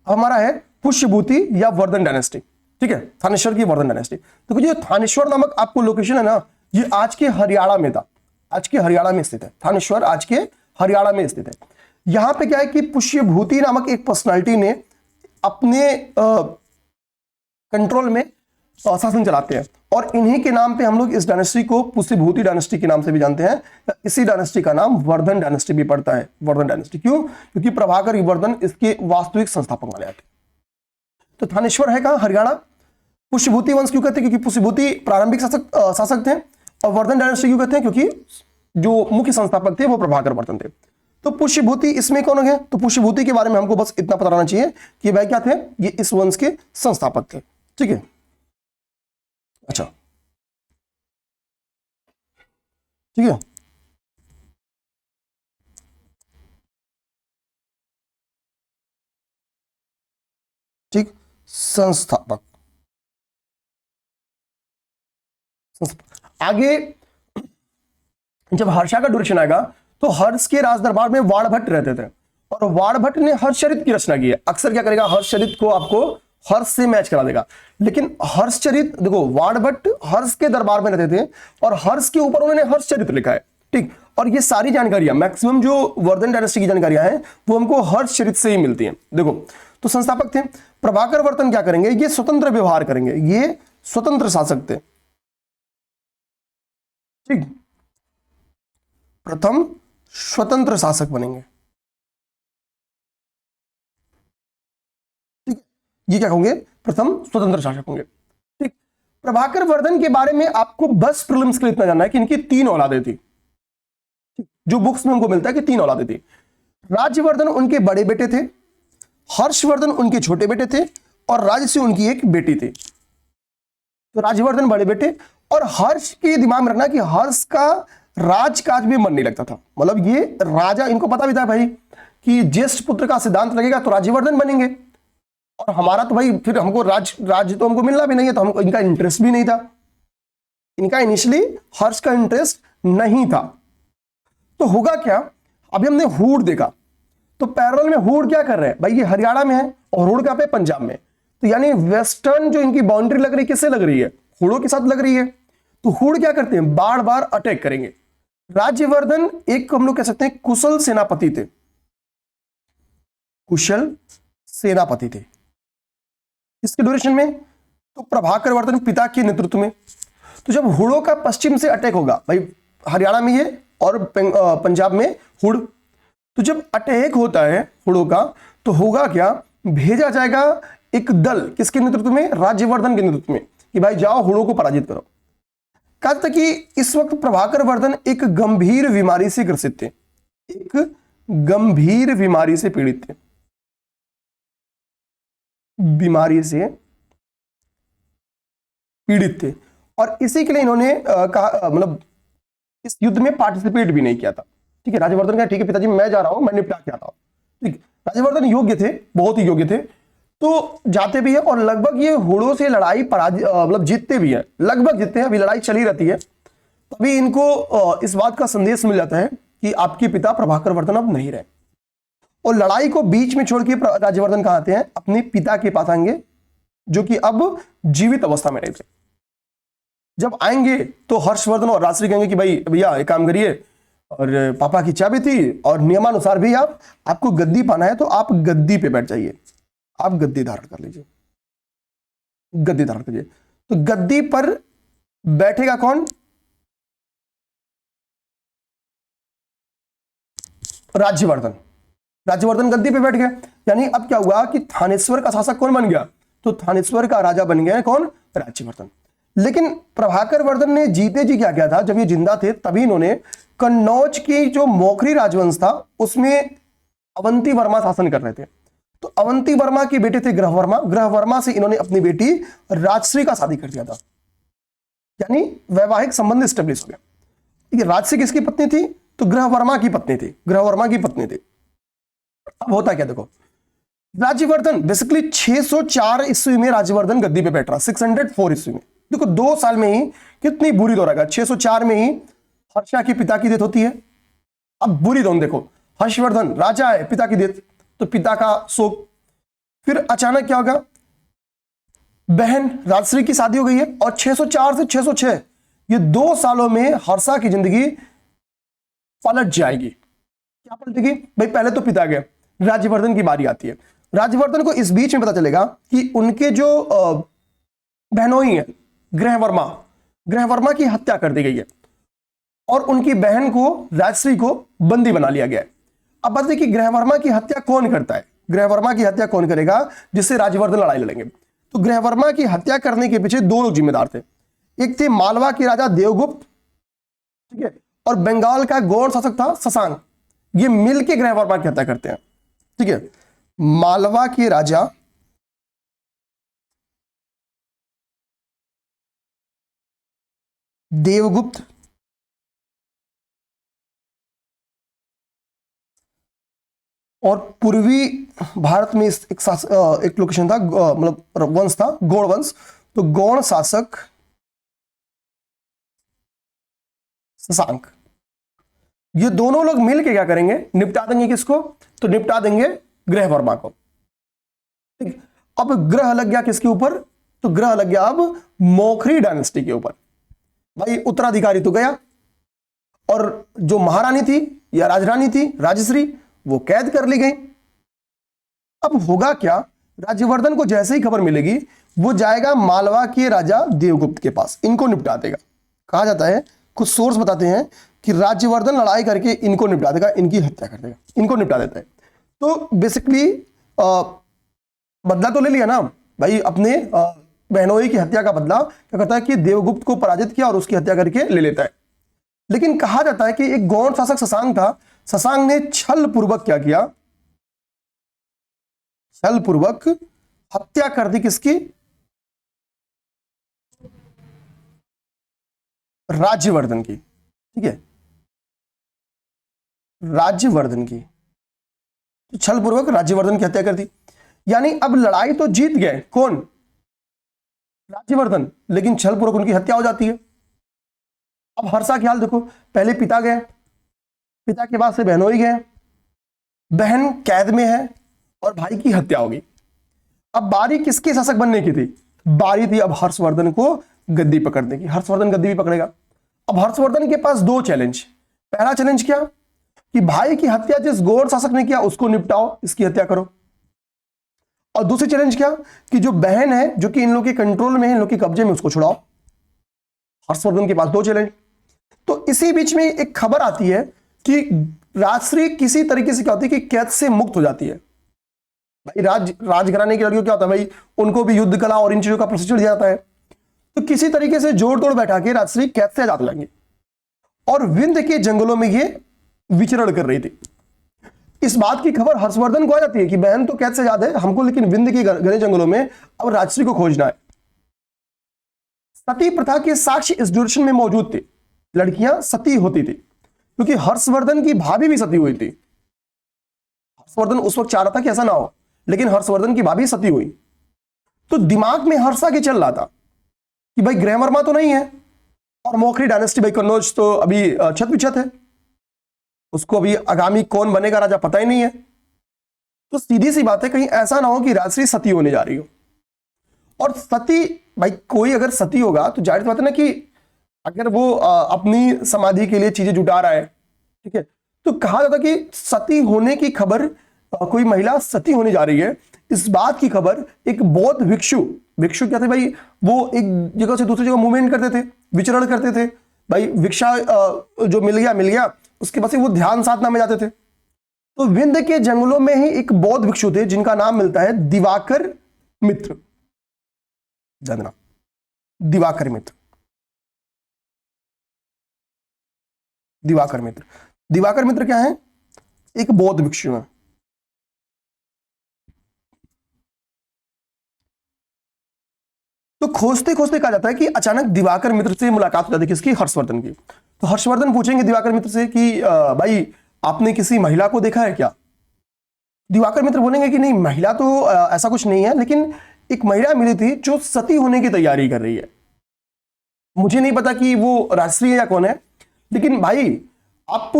हमारा है पुष्यभूति या वर्धन डायनेस्टी। ठीक है, थानेश्वर की वर्धन डायनेस्टी। तो जो थानेश्वर नामक आपको लोकेशन है ना, ये आज के हरियाणा में था, आज के हरियाणा में स्थित है। थानेश्वर आज के हरियाणा में स्थित है। यहां पे क्या है कि पुष्यभूति नामक एक पर्सनालिटी ने अपने कंट्रोल में शासन चलाते हैं, और इन्हीं के नाम पे हम लोग इस डायनेस्टी को पुष्यभूति डायनेस्टी के नाम से भी जानते हैं। इसी डायनेस्टी का नाम वर्धन डायनेस्टी भी पड़ता है। वर्धन डायनेस्टी क्यों, क्योंकि प्रभाकर वर्धन इसके वास्तविक संस्थापक माने जाते हैं। तो थानेश्वर है कहां, हरियाणा। पुष्यभूति वंश क्यों कहते हैं, क्योंकि पुष्यभूति प्रारंभिक शासक थे, और वर्धन डायनेस्टी क्यों कहते हैं, क्योंकि जो मुख्य संस्थापक थे वो प्रभाकर वर्धन थे। तो पुष्यभूति इसमें कौन है, तो पुष्यभूति के बारे में हमको बस इतना पता रहना चाहिए कि भाई क्या थे, ये इस वंश के संस्थापक थे। ठीक है, अच्छा ठीक है, ठीक, संस्थापक। आगे जब हर्षा का ड्यूरेशन आएगा तो हर्ष के राज दरबार में वाणभट्ट रहते थे, और वाणभट्ट ने हर्षचरित की रचना की है। अक्सर क्या करेगा, हर्षचरित को आपको हर्ष से मैच करा देगा, लेकिन हर्षचरित देखो, वाणभट्ट हर्ष के दरबार में रहते थे और हर्ष के ऊपर उन्होंने हर्षचरित लिखा है। ठीक, और ये सारी जानकारियां मैक्सिमम जो वर्धन डायनेस्टी की जानकारियां हैं वो हमको हर्षचरित से ही मिलती हैं। देखो, तो संस्थापक थे प्रभाकर वर्धन, क्या करेंगे, ये स्वतंत्र व्यवहार करेंगे, ये स्वतंत्र शासक थे। ठीक, प्रथम स्वतंत्र शासक बनेंगे। ये क्या होंगे, प्रथम स्वतंत्र शासक होंगे। ठीक, प्रभाकर वर्धन के बारे में आपको बस प्रीलिम्स के लिए इतना जानना है कि इनकी 3 औलादें थी, जो बुक्स में उनको मिलता है कि 3 औलादें थी। राज्यवर्धन उनके बड़े बेटे थे, हर्षवर्धन उनके छोटे बेटे थे, और राजश्री उनकी एक बेटी थी। तो राज्यवर्धन बड़े बेटे, और हर्ष के दिमाग में रखना कि हर्ष का राजकाज में मन नहीं लगता था, मतलब ये राजा, इनको पता भी था भाई कि ज्येष्ठ पुत्र का सिद्धांत लगेगा तो राज्यवर्धन बनेंगे, और हमारा तो भाई फिर हमको राज्य तो हमको मिलना भी नहीं है, तो हमको इनका इंटरेस्ट भी नहीं था, इनका इनिशियली हर्ष का इंटरेस्ट नहीं था। तो होगा क्या, अभी हमने हुड देखा, तो पैरेलल में हुड क्या कर रहे हैं भाई, ये हरियाणा में है और हुड कहां पे, पंजाब में। तो यानी वेस्टर्न जो इनकी बाउंड्री लग रही है किससे लग रही है, हुडों के साथ लग रही है। तो हुड क्या करते हैं, बार बार अटैक करेंगे। राज्यवर्धन एक हम लोग कह सकते हैं कुशल सेनापति थे, कुशल सेनापति थे। इसके ड्यूरेशन में तो प्रभाकर वर्धन पिता के नेतृत्व में। तो जब हुडों का पश्चिम से अटैक होगा भाई, हरियाणा में ये और पंजाब में हुड, तो जब अटैक होता है हुडों का तो होगा क्या, भेजा जाएगा एक दल, किसके नेतृत्व में, राज्यवर्धन के नेतृत्व में, कि भाई जाओ हुडों को पराजित करो। कहा था कि इस वक्त प्रभाकर वर्धन एक गंभीर बीमारी से ग्रसित थे, एक गंभीर बीमारी से पीड़ित थे, बीमारी से पीड़ित थे, और इसी के लिए इन्होंने कहा, मतलब इस युद्ध में पार्टिसिपेट भी नहीं किया था। ठीक है, राज्यवर्धन का ठीक है पिताजी मैं जा रहा हूं, मैं निपटा के आता हूं। ठीक, राज्यवर्धन योग्य थे, बहुत ही योग्य थे, तो जाते भी है, और लगभग ये हुडों से लड़ाई मतलब जीतते भी है, लगभग जीतते हैं, अभी लड़ाई चली रहती है। तभी इनको इस बात का संदेश मिल जाता है कि आपके पिता प्रभाकर वर्धन अब नहीं रहे, और लड़ाई को बीच में छोड़ के राज्यवर्धन कहां आते हैं, अपने पिता के पास आएंगे, जो कि अब जीवित अवस्था में नहीं थे। जब आएंगे तो हर्षवर्धन और राजश्री कहेंगे कि भाई भैया एक काम करिए, और पापा की चाबी थी, और नियमानुसार भी आपको गद्दी पाना है तो आप गद्दी पे बैठ जाइए, आप गद्दी धारण कर लीजिए, गद्दी धारण करिए। तो गद्दी पर बैठेगा कौन, राज्यवर्धन। राज्यवर्धन गद्दी पे बैठ गया, यानी अब क्या हुआ कि थानेश्वर का शासक कौन बन गया, तो थानेश्वर का राजा बन गया कौन, राज्यवर्धन। लेकिन प्रभाकर वर्धन ने जीते जी क्या किया था, जब ये जिंदा थे तभी इन्होंने कन्नौज की जो मोखरी राजवंश था उसमें अवंती वर्मा शासन कर रहे थे, तो अवंती वर्मा के बेटे थे ग्रह वर्मा, ग्रह वर्मा से इन्होंने अपनी बेटी राजश्री का शादी कर दिया था, यानी वैवाहिक संबंध स्टेब्लिश हो गया। ठीक है, राजश्री किसकी पत्नी थी, तो ग्रह वर्मा की पत्नी थी, ग्रह वर्मा की पत्नी थी। अब होता क्या देखो, राज्यवर्धन बेसिकली 604 ईस्वी में राज्यवर्धन गद्दी पे बैठ रहा, 604 ईस्वी में। देखो 2 साल में ही कितनी बुरी दौर आएगा, 604 में ही हर्षा के पिता की डेथ होती है। अब बुरी दौर देखो, हर्षवर्धन राजा है, पिता की डेथ, तो पिता का शोक। फिर अचानक क्या होगा, बहन राजश्री की शादी हो गई है, और 604 से 606 ये 2 सालों में हर्षा की जिंदगी पलट जाएगी। क्या पलटेगी भाई, पहले तो पिता गए, राज्यवर्धन की बारी आती है। राज्यवर्धन को इस बीच में पता चलेगा कि उनके जो बहनोई है ग्रहवर्मा, ग्रहवर्मा की हत्या कर दी गई है, और उनकी बहन को राजश्री को बंदी बना लिया गया है। अब बात देखिए ग्रहवर्मा की हत्या कौन करता है, ग्रहवर्मा की हत्या कौन करेगा, जिससे राज्यवर्धन लड़ाई लड़ेंगे। तो ग्रहवर्मा की हत्या करने के पीछे 2 लोग जिम्मेदार थे, एक थे मालवा के राजा देवगुप्त, ठीक है, और बंगाल का गौड़ शासक था शशांक। ये मिलके ग्रहवर्मा की हत्या करते हैं। ठीक है, मालवा के राजा देवगुप्त और पूर्वी भारत में एक लोकेशन था, मतलब वंश था गौड़ वंश, तो गौड़ शासक शशांक। ये दोनों लोग मिलके क्या करेंगे, निपटा देंगे किसको, तो निपटा देंगे ग्रहवर्मा को। ठीक, अब ग्रह लग गया किसके ऊपर, तो ग्रह लग गया अब मोखरी डायनेस्टी के ऊपर। भाई उत्तराधिकारी तो गया, और जो महारानी थी या राजरानी थी राजश्री, वो कैद कर ली गई। अब होगा क्या, राज्यवर्धन को जैसे ही खबर मिलेगी वो जाएगा मालवा के राजा देवगुप्त के पास, इनको निपटा देगा। कहा जाता है, कुछ सोर्स बताते हैं कि राज्यवर्धन लड़ाई करके इनको निपटा देगा, इनकी हत्या कर देगा, इनको निपटा देता है। तो बेसिकली बदला तो ले लिया ना, भाई अपने बहनोई की हत्या का बदला क्या करता है कि देवगुप्त को पराजित किया और उसकी हत्या करके ले लेता है। लेकिन कहा जाता है कि एक गौड़ शासक शशांक था, शशांक ने छल पूर्वक क्या किया, छल पूर्वक हत्या कर दी किसकी, राज्यवर्धन की। ठीक है, राज्यवर्धन की, तो छल पूर्वक राज्यवर्धन की हत्या कर दी। यानी अब लड़ाई तो जीत गए कौन, राज्यवर्धन, लेकिन छल पूर्वक उनकी हत्या हो जाती है। अब हर्षा की हाल देखो, पहले पिता गए, पिता के बाद से बहनोई गए, बहन कैद में है और भाई की हत्या होगी। अब बारी किसके शासक बनने की थी, बारी थी अब हर्षवर्धन को गद्दी पकड़ने की। हर्षवर्धन गद्दी भी पकड़ेगा। अब हर्षवर्धन के पास दो चैलेंज, पहला चैलेंज क्या कि भाई की हत्या जिस गौड़ शासक ने किया उसको निपटाओ, इसकी हत्या करो। और दूसरी चैलेंज क्या कि जो बहन है जो कि इन लोगों के कंट्रोल में है, इन लोगों के कब्जे में, उसको छुड़ाओ। हर्षवर्धन के पास दो चैलेंज। तो इसी बीच में एक खबर आती है कि राजश्री किसी तरीके से क्या होती है कि कैद से मुक्त हो जाती है। भाई राजघराने की लड़कियों क्या होता है भाई, उनको भी युद्ध कला और इन चीजों का प्रशिक्षण दिया जाता है। तो किसी तरीके से जोड़ तोड़ बैठा के राजश्री कैद से आजाद लेंगे और विंध्य के जंगलों में ये विचरण कर रही थी। इस बात की खबर हर्षवर्धन को आ जाती है कि बहन तो कैद से आजाद है हमको, लेकिन विंध्य के घने जंगलों में अब राजश्री को खोजना है। सती प्रथा के साक्ष्य इस ड्यूरेशन में मौजूद थे, लड़कियां सती होती थी क्योंकि हर्षवर्धन की भाभी भी सती हुई थी। हर्षवर्धन उस वक्त चाह रहा था कि ऐसा ना हो, लेकिन हर्षवर्धन की भाभी सती हुई। तो दिमाग में हर्षा के चल रहा था कि भाई ग्रहवर्मा तो नहीं है और मौखरी डायनेस्टी, भाई कन्नौज तो अभी छत विछत है, उसको अभी आगामी कौन बनेगा राजा पता ही नहीं है। तो सीधी सी बात है कहीं ऐसा ना हो कि राजश्री सती होने जा रही हो। और सती, भाई कोई अगर सती होगा तो जाहिर बात है ना कि अगर वो अपनी समाधि के लिए चीजें जुटा रहा है, ठीक है, तो कहा जाता कि सती होने की खबर, कोई महिला सती होने जा रही है, इस बात की खबर एक बौद्ध भिक्षु क्या थे भाई, वो एक जगह से दूसरी जगह मूवमेंट करते थे, विचरण करते थे। भाई भिक्षा जो मिल गया उसके बाद से वो ध्यान साधना में जाते थे। तो विंध्य के जंगलों में ही एक बौद्ध भिक्षु थे जिनका नाम मिलता है दिवाकर मित्र। जानना, दिवाकर मित्र, दिवाकर मित्र, दिवाकर मित्र क्या है, एक बौद्ध भिक्षु है। तो खोजते खोजते कहा जाता है कि अचानक दिवाकर मित्र से मुलाकात हो जाती है किसकी, हर्षवर्धन की। तो हर्षवर्धन पूछेंगे दिवाकर मित्र से कि भाई आपने किसी महिला को देखा है क्या। दिवाकर मित्र बोलेंगे कि नहीं महिला तो ऐसा कुछ नहीं है, लेकिन एक महिला मिली थी जो सती होने की तैयारी कर रही है। मुझे नहीं पता कि वो राजश्री है या कौन है, लेकिन भाई आप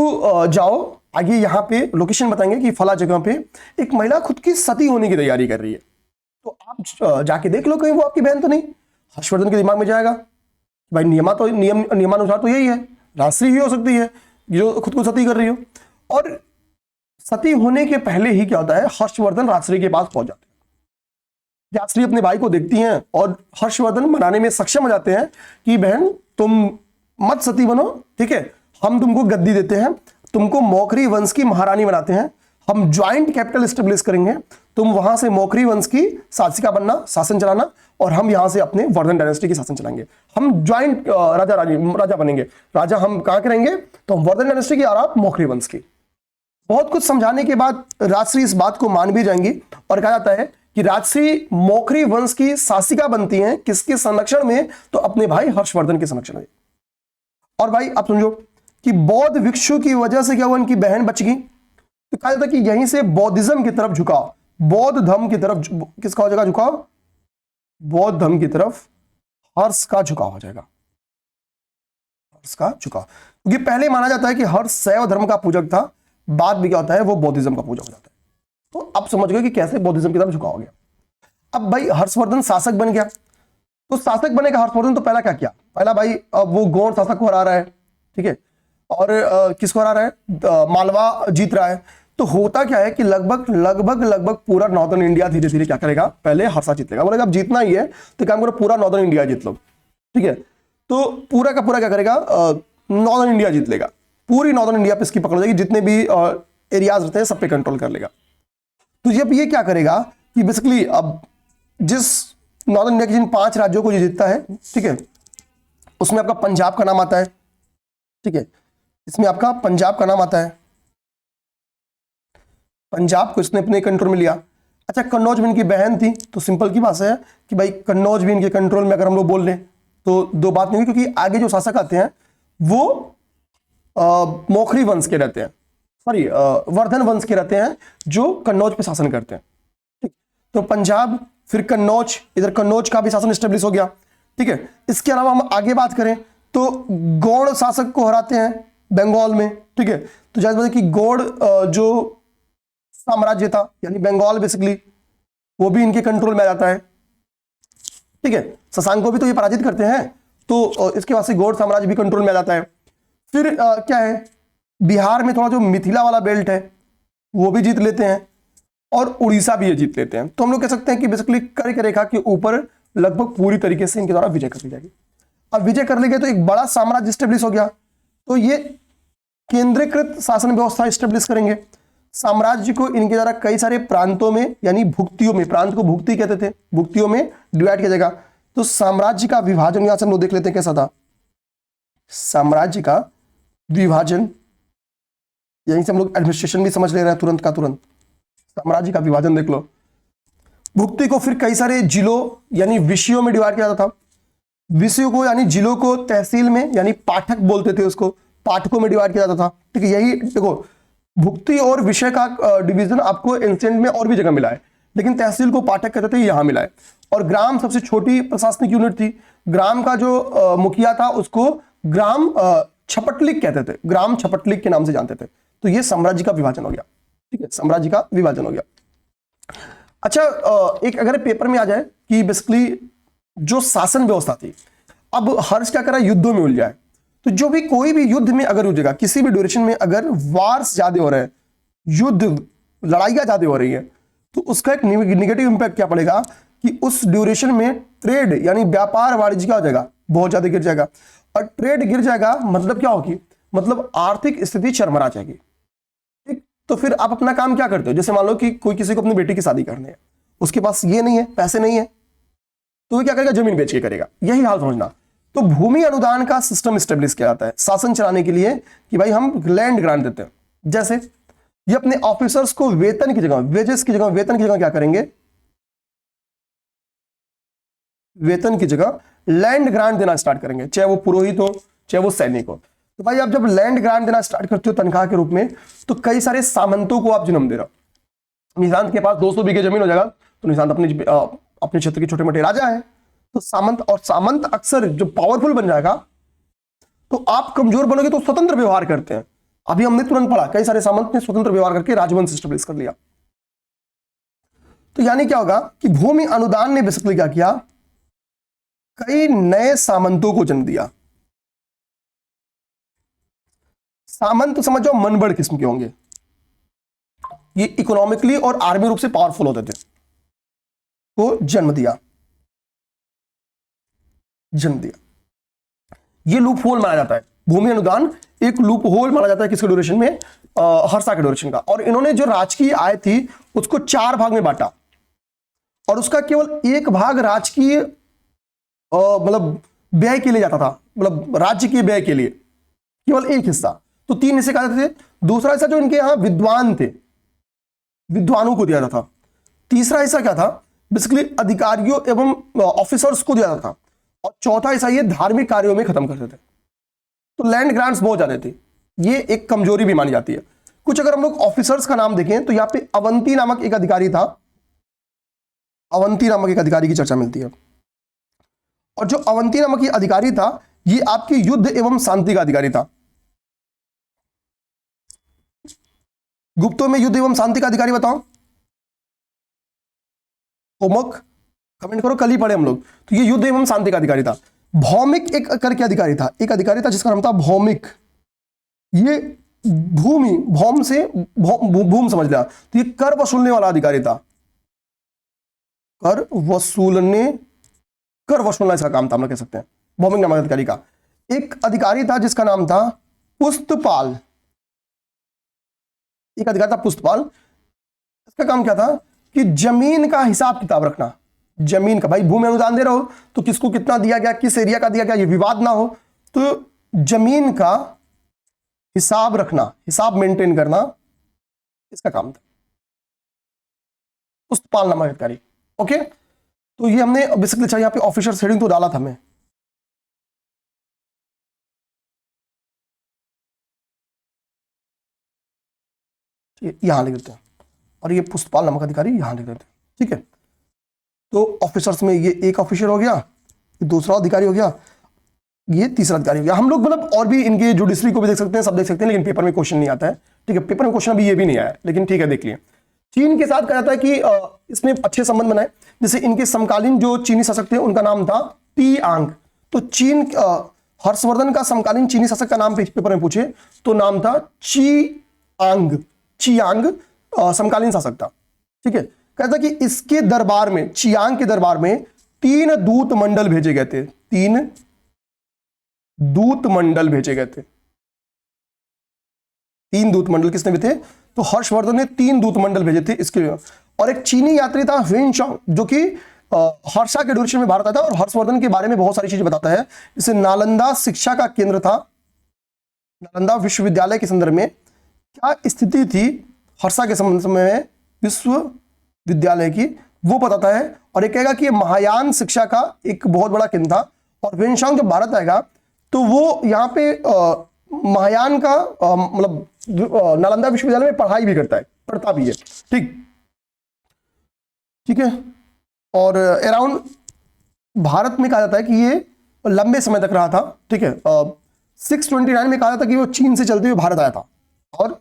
जाओ आगे, यहाँ पे लोकेशन बताएंगे कि फला जगह पे एक महिला खुद की सती होने की तैयारी कर रही है, तो आप जाके देख लो कहीं वो आपकी बहन तो नहीं। हर्षवर्धन के दिमाग में जाएगा भाई नियमानुसार तो यही है, राजश्री ही हो सकती है जो खुद को सती कर रही हो। और सती होने के पहले ही क्या होता है, हर्षवर्धन राजश्री के पास पहुंच जाते हैं। राजश्री अपने भाई को देखती हैं और हर्षवर्धन मनाने में सक्षम हो जाते हैं कि बहन तुम मत सती बनो, ठीक है, हम तुमको गद्दी देते हैं, तुमको मौखरी वंश की महारानी बनाते हैं, हम ज्वाइंट कैपिटल स्टेब्लिश करेंगे, तुम वहां से मौखरी वंश की शासिका बनना, शासन चलाना, और हम यहां से अपने वर्धन डायनेस्टी की शासन चलाएंगे। हम ज्वाइंट राजा बनेंगे। राजा हम कहां करेंगे, तो हम वर्धन डायनेस्टी की और आप मौखरी वंश की। बहुत कुछ समझाने के बाद राजश्री इस बात को मान भी जाएंगी और कहा जाता है कि राजश्री मौखरी वंश की शासिका बनती हैं किसके संरक्षण में, तो अपने भाई हर्षवर्धन के संरक्षण में। और भाई आप समझो कि बौद्ध भिक्षु की वजह से क्या हुआ, इनकी बहन बच गई। तो कहा जाता है कि यहीं से बौद्धिज्म की तरफ झुकाव, बौद्ध धर्म की तरफ किसका हो जाएगा झुकाव, बौद्ध धर्म की तरफ हर्ष का झुकाव हो जाएगा, हर्ष का झुकाव। क्योंकि पहले माना जाता है कि हर्ष शैव धर्म का पूजक था, बाद में क्या होता है वो बौद्धिज्म का पूजक हो जाता है। तो अब समझ गए कि कैसे बौद्धिज्म की तरफ झुकाव हो गया। अब भाई हर्षवर्धन शासक बन गया, तो शासक बनेगा हर्षवर्धन, तो पहला क्या किया, पहला भाई अब वो गौड़ शासक को हरा रहा है, ठीक है, और किसको हरा रहा है, मालवा जीत रहा है। तो होता क्या है कि लगभग पूरा नॉर्दर्न इंडिया धीरे धीरे क्या करेगा, पहले हर्षा जीत लेगा, बोलेगा अब जीतना ही है तो काम करो पूरा नॉर्दर्न इंडिया जीत लो, ठीक है। तो पूरा का पूरा क्या करेगा, नॉर्दर्न इंडिया जीत लेगा, पूरी नॉर्दर्न इंडिया पे इसकी पकड़ हो जाएगी, जितने भी एरियाज रहते हैं सब पे कंट्रोल कर लेगा। तो जब ये क्या करेगा कि बेसिकली अब जिस नॉर्दर्न इंडिया के जिन 5 राज्यों को ये जीतता है, ठीक है, उसमें आपका पंजाब का नाम आता है, ठीक है, इसमें आपका पंजाब का नाम आता है, पंजाब को इसने अपने कंट्रोल में लिया। अच्छा, कन्नौज में इनकी बहन थी, तो सिंपल की बात है कि भाई कन्नौज भी इनके कंट्रोल में अगर हम लोग बोल लें तो दो बात नहीं हुई, क्योंकि आगे जो शासक आते हैं वो मोखरी वंश के रहते हैं, सॉरी वर्धन वंश के रहते हैं, जो कन्नौज पे शासन करते हैं, ठीक। तो पंजाब, फिर कन्नौज, इधर कन्नौज का भी शासन स्टेब्लिश हो गया, ठीक है। इसके अलावा हम आगे बात करें तो गौड़ शासक को हराते हैं बंगाल में, ठीक है। तो जैसे कि गौड़ जो साम्राज्य था यानी बंगाल बेसिकली, वो भी इनके कंट्रोल में आ जाता है, ठीक है। शशांक को भी तो ये पराजित करते हैं, तो इसके बाद से गौड़ साम्राज्य भी कंट्रोल में आ जाता है। फिर क्या है, बिहार में थोड़ा जो मिथिला वाला बेल्ट है वो भी जीत लेते हैं, और उड़ीसा भी ये जीत लेते हैं। तो हम लोग कह सकते हैं कि बेसिकली कर्क रेखा के ऊपर लगभग पूरी तरीके से इनके द्वारा विजय कर ली जाएगी। अब विजय कर लेंगे तो एक बड़ा साम्राज्य स्टेब्लिश हो गया, तो ये केंद्रीकृत शासन व्यवस्था स्टेब्लिश करेंगे। साम्राज्य को इनके द्वारा कई सारे प्रांतों में यानी भुक्तियों में, प्रांत को भुक्ति कहते थे, भुक्तियों में डिवाइड किया जाएगा। तो साम्राज्य का विभाजन यहां से हम लोग देख लेते हैं कैसा था। साम्राज्य का विभाजन, यहीं से हम लोग एडमिनिस्ट्रेशन भी समझ ले रहे हैं तुरंत का तुरंत। साम्राज्य का विभाजन देख लो। भुक्ति को फिर कई सारे जिलों यानी विषयों में डिवाइड किया जाता था। विषयों को यानी जिलों को तहसील में यानी पाठक बोलते थे, उसको पाठकों में डिवाइड किया जाता था, ठीक है। यही देखो, भुक्ति और विषय का डिवीजन आपको एंशिएंट में और भी जगह मिला है, लेकिन तहसील को पाठक कहते थे, यहां मिला है। और ग्राम सबसे छोटी प्रशासनिक यूनिट थी। ग्राम का जो मुखिया था उसको ग्राम छपटलिक कहते थे, ग्राम छपटलिक के नाम से जानते थे। तो ये साम्राज्य का विभाजन हो गया, ठीक है, साम्राज्य का विभाजन हो गया। अच्छा, एक अगर पेपर में आ जाए कि बेसिकली जो शासन व्यवस्था थी, अब हर्ष क्या करा, युद्धों में उलझा है। तो जो भी कोई भी युद्ध में अगर उलझेगा, किसी भी ड्यूरेशन में अगर वार्स ज्यादा हो रहे हैं, युद्ध लड़ाइयां ज्यादा हो रही है, तो उसका एक निगेटिव इंपैक्ट क्या पड़ेगा कि उस ड्यूरेशन में ट्रेड यानी व्यापार वाणिज्य क्या हो जाएगा, बहुत ज्यादा गिर जाएगा। और ट्रेड गिर जाएगा मतलब क्या होगी, मतलब आर्थिक स्थिति चरमरा जाएगी, ठीक। तो फिर आप अपना काम क्या करते हो, जैसे मान लो कि कोई किसी को अपनी बेटी की शादी करनी है, उसके पास ये नहीं है, पैसे नहीं है, तो वो क्या करेगा, जमीन बेच के करेगा। यही हाल समझना। तो भूमि अनुदान का सिस्टम स्टेब्लिश किया जाता है शासन चलाने के लिए कि भाई हम लैंड ग्रांट देते हैं। जैसे ये अपने ऑफिसर्स को वेतन की जगह, वेजेस की जगह, वेतन की जगह क्या करेंगे, वेतन की जगह लैंड ग्रांट देना स्टार्ट करेंगे, चाहे वो पुरोहित हो चाहे वो सैनिक हो। तो भाई आप जब लैंड ग्रांट देना स्टार्ट करते हो तनख्वाह के रूप में, तो कई सारे सामंतों को आप जन्म दे रहे हो। निशांत के पास 200 बीघे जमीन हो जाएगा, तो निशांत अपने क्षेत्र के छोटे मोटे राजा है, तो सामंत, और सामंत अक्सर जो पावरफुल बन जाएगा तो आप कमजोर बनोगे तो स्वतंत्र व्यवहार करते हैं। अभी हमने तुरंत पढ़ा कई सारे सामंत ने स्वतंत्र व्यवहार करके राजवंश स्टेब्लिश कर लिया। तो यानी क्या होगा कि भूमि अनुदान ने बेसिकली क्या किया, कई नए सामंतों को जन्म दिया। सामंत तो समझ जाओ मनबड़ किस्म के होंगे, ये इकोनॉमिकली और आर्मी रूप से पावरफुल होते थे, को जन्म दिया। ये लूप होल माना जाता है, भूमि अनुदान एक लूप होल माना जाता है किसके ड्यूरेशन में, हर्षा के ड्यूरेशन का। और इन्होंने जो राजकीय आय थी उसको 4 भाग में बांटा, और उसका केवल एक भाग राजकीय मतलब व्यय के लिए जाता था, मतलब राज्य के व्यय के लिए केवल एक हिस्सा। तो 3 हिस्से कहा जाते थे। दूसरा हिस्सा जो इनके यहां विद्वान थे, विद्वानों को दिया जाता था। तीसरा हिस्सा क्या था, बेसिकली अधिकारियों एवं ऑफिसर्स को दिया जाता था। और चौथा हिस्सा ये धार्मिक कार्यों में खत्म करते थे। तो लैंड ग्रांट्स बहुत ज्यादा थी, ये एक कमजोरी भी मानी जाती है। कुछ अगर हम लोग ऑफिसर्स का नाम देखें तो यहां पे अवंती नामक एक अधिकारी था, अवंती नामक एक अधिकारी की चर्चा मिलती है। और जो अवंती नामक ये अधिकारी था, ये आपके युद्ध एवं शांति का अधिकारी था। गुप्तों में युद्ध एवं शांति का अधिकारी बताओ, होमवर्क कमेंट करो, कल ही पढ़े हम लोग। तो ये युद्ध एवं शांति का अधिकारी था। भौमिक एक करके अधिकारी था, एक अधिकारी था जिसका नाम था भौमिक। ये भूमि, भौम से भूम समझ लिया, तो ये कर वसूलने वाला अधिकारी था। कर वसूलना इसका काम था, हम लोग कह सकते हैं भौमिक नामक अधिकारी का। एक अधिकारी था जिसका नाम था पुस्तपाल, एक अधिकारी था पुस्तपाल। इसका काम क्या था कि जमीन का हिसाब किताब रखना, जमीन का, भाई भूमि अनुदान दे रहे हो तो किसको कितना दिया गया, किस एरिया का दिया गया, ये विवाद ना हो, तो जमीन का हिसाब रखना, हिसाब मेंटेन करना, इसका काम था पुस्तपालनामा अधिकारी। ओके, तो ये हमने बेसिकली चाहिए यहाँ पे ऑफिसर हेडिंग तो डाला था मैं, यहां लिख देते हैं, और ये पुस्तपालनामा अधिकारी यहां लिख देते हैं। ठीक है, तो ऑफिसर्स में ये एक ऑफिसर हो गया, ये दूसरा अधिकारी हो गया, ये तीसरा अधिकारी हो गया। हम लोग मतलब और भी इनके जुडिशरी को भी देख सकते हैं, सब देख सकते हैं, लेकिन पेपर में क्वेश्चन नहीं आता है। ठीक है, पेपर में क्वेश्चन अभी ये भी नहीं आया, लेकिन ठीक है देख लिए। चीन के साथ कहा जाता है कि इसने अच्छे संबंध बनाए, जैसे इनके समकालीन जो चीनी शासक थे उनका नाम था टी आंग। तो चीन हर्षवर्धन का समकालीन चीनी शासक का नाम पेपर में पूछे तो नाम था ची आंग, समकालीन शासक था। ठीक है, कहता कि इसके दरबार में, चियांग के दरबार में 3 दूत मंडल भेजे गए थे, 3 दूत मंडल भेजे गए थे। 3 दूत मंडल किसने भी थे, तो हर्षवर्धन ने 3 दूत मंडल भेजे थे इसके लिए। और एक चीनी यात्री था ह्वेनसांग, जो कि हर्षा के ड्यूरेशन में भारत आया था और हर्षवर्धन के बारे में बहुत सारी चीजें बताता है। जैसे नालंदा शिक्षा का केंद्र था, नालंदा विश्वविद्यालय के संदर्भ में क्या स्थिति थी हर्षा के संबंध में विश्वविद्यालय की, वो बताता है। और एक कहेगा कि महायान शिक्षा का एक बहुत बड़ा केंद्र था, और ह्वेनसांग जब भारत आएगा तो वो यहाँ पे महायान का मतलब नालंदा विश्वविद्यालय में पढ़ाई भी करता है, पढ़ता भी है। ठीक है, और अराउंड भारत में कहा जाता है कि ये लंबे समय तक रहा था। ठीक है, 629 में कहा जाता है कि वो चीन से चलते हुए भारत आया था, और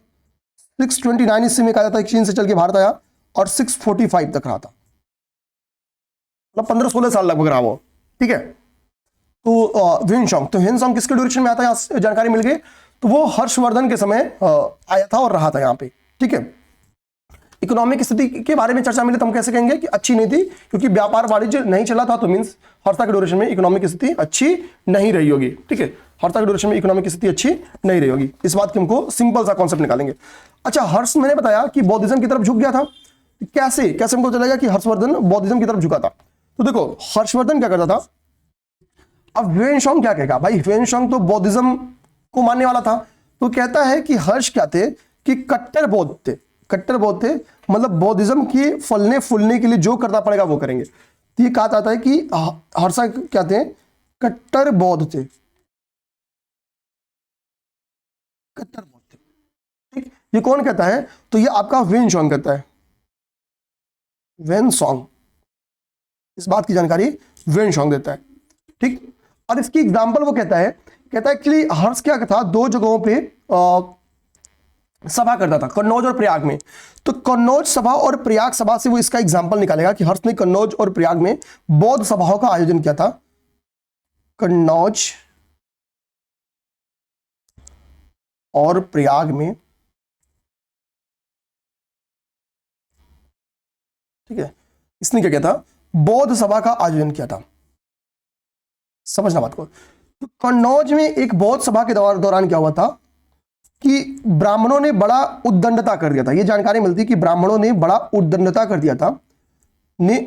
629 ईस्वी में कहा जाता है कि चीन से चल के भारत आया, और 645 तक रहा था, मतलब 15-16 साल लगभग रहा वो। ठीक है, तो ह्वेनसांग किसके ड्यूरेशन में आता है, यहाँ जानकारी मिल गई। तो वो हर्षवर्धन के समय आया था और रहा था यहाँ पे। ठीक है, इकोनॉमिक स्थिति के बारे में चर्चा मिले तो हम कैसे कहेंगे कि अच्छी नहीं थी, क्योंकि व्यापार वाणिज्य नहीं चला था, तो मींस हर्षा के ड्यूरेशन में इकोनॉमिक स्थिति अच्छी नहीं रही होगी। ठीक है, हर्षा के ड्यूरेशन में इकोनॉमिक स्थिति अच्छी नहीं रही होगी, इस बात की हमको सिंपल सा कॉन्सेप्ट निकालेंगे। अच्छा, हर्ष मैंने बताया कि बौद्धिज्म की तरफ झुक गया था, कैसे कैसे हमको चलेगा कि हर्षवर्धन बौद्धिज्म की तरफ झुका था। तो देखो हर्षवर्धन क्या करता था, अब ह्वेनसांग क्या कहेगा, भाई ह्वेनसांग तो बौद्धिज्म को मानने वाला था, तो कहता है कि हर्ष क्या थे कि कट्टर बौद्ध थे, कट्टर बौद्ध थे, मतलब बौद्धिज्म की फलने फूलने के लिए जो करना पड़ेगा वो करेंगे। तो ये कहा जाता है कि हर्षा क्या थे, कट्टर बौद्ध थे, कट्टर बौद्ध थे। ठीक, ये कौन कहता है, तो ये आपका ह्वेनसांग कहता है, ह्वेनसांग, इस बात की जानकारी ह्वेनसांग देता है। ठीक, और इसकी एग्जांपल वो कहता है कि हर्ष क्या था, 2 जगहों पे सभा करता था, कन्नौज और प्रयाग में। तो कन्नौज सभा और प्रयाग सभा से वो इसका एग्जांपल निकालेगा कि हर्ष ने कन्नौज और प्रयाग में बौद्ध सभाओं का आयोजन किया था, कन्नौज और प्रयाग में। ठीक है, इसने क्या किया था, बौद्ध सभा का आयोजन किया था, समझना बात को। तो कन्नौज में एक बौद्ध सभा के दौरान क्या हुआ था कि ब्राह्मणों ने बड़ा उद्दंडता कर दिया था, यह जानकारी मिलती है कि ब्राह्मणों ने बड़ा उद्दंडता कर दिया था, ने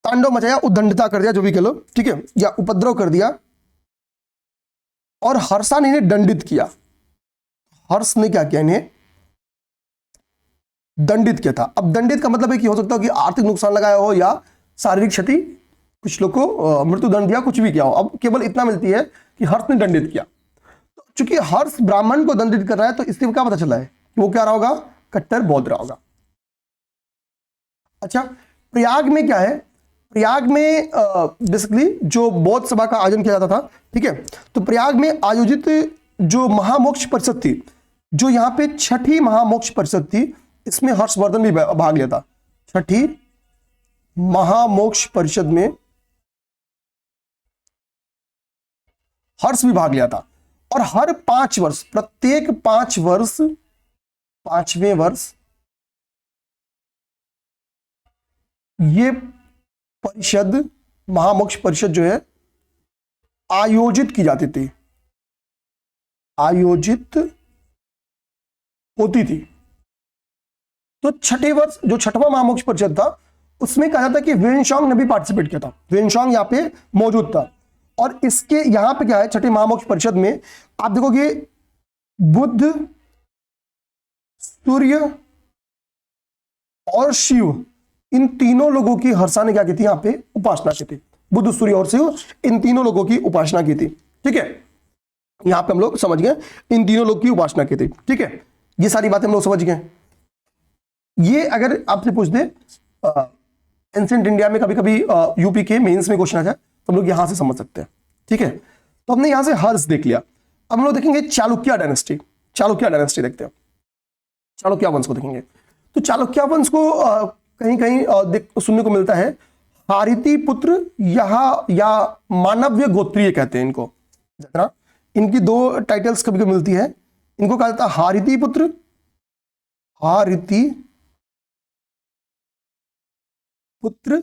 तांडव मचाया, उद्दंडता कर दिया, जो भी कह लो। ठीक है, या उपद्रव कर दिया, और हर्षा ने इन्हें दंडित किया। हर्ष ने क्या किया, इन्हें दंडित किया था। अब दंडित का मतलब है कि हो सकता है कि आर्थिक नुकसान लगाया हो या शारीरिक क्षति, कुछ लोग को मृत्युदंड दिया, कुछ भी किया हो। अब केवल इतना मिलती है कि हर्ष ने दंडित किया। तो चूंकि हर्ष ब्राह्मण को दंडित कर रहा है, तो इससे क्या पता चला है कि वो क्या रहा होगा, कट्टर बौद्ध रहा होगा। अच्छा, प्रयाग में क्या है, प्रयाग में बेसिकली जो बौद्ध सभा का आयोजन किया जाता था। ठीक है, तो प्रयाग में आयोजित जो महामोक्ष परिषद थी, जो यहां पे 6ठी महामोक्ष परिषद थी, इसमें हर्षवर्धन भी भाग लिया था। 6ठी महामोक्ष परिषद में हर्ष भी भाग लिया था। और हर 5 वर्ष, प्रत्येक 5 वर्ष, 5वें वर्ष ये परिषद, महामोक्ष परिषद जो है आयोजित की जाती थी, आयोजित होती थी। तो 6ठे वर्ष जो 6वां महामोक्ष परिषद था, उसमें कहा जाता है कि वेनशॉन्ग ने भी पार्टिसिपेट किया था, वेनशॉन्ग यहाँ पे मौजूद था। और इसके यहाँ पे क्या है, छठे महामोक्ष परिषद में आप देखोगे बुद्ध, सूर्य और शिव, इन तीनों लोगों की हर्षा ने क्या की थी, यहाँ पे उपासना की थी। बुद्ध, सूर्य और शिव, इन तीनों लोगों की उपासना की थी। ठीक है, यहां पे हम लोग समझ गए इन तीनों लोग की उपासना की थी। ठीक है, ये सारी बातें हम लोग समझ गए। ये अगर आपसे पूछ दे एंशिएंट इंडिया में कभी कभी यूपी के मेंस में क्वेश्चन आ जाए तो हम लोग यहां से समझ सकते हैं। ठीक है, तो हमने यहां से हर्ष देख लिया। अब हम लोग देखेंगे चालुक्य डायनेस्टी। चालुक्य डायनेस्टी देखते हैं, चालुक्य वंश को देखेंगे। तो चालुक्य वंश को कहीं कहीं सुनने को मिलता है हारिति पुत्र या मानव्य गोत्रीय कहते हैं इनको। जितना इनकी दो टाइटल्स कभी कभी मिलती है, इनको कहा जाता है हारिति पुत्र, हारिति पुत्र,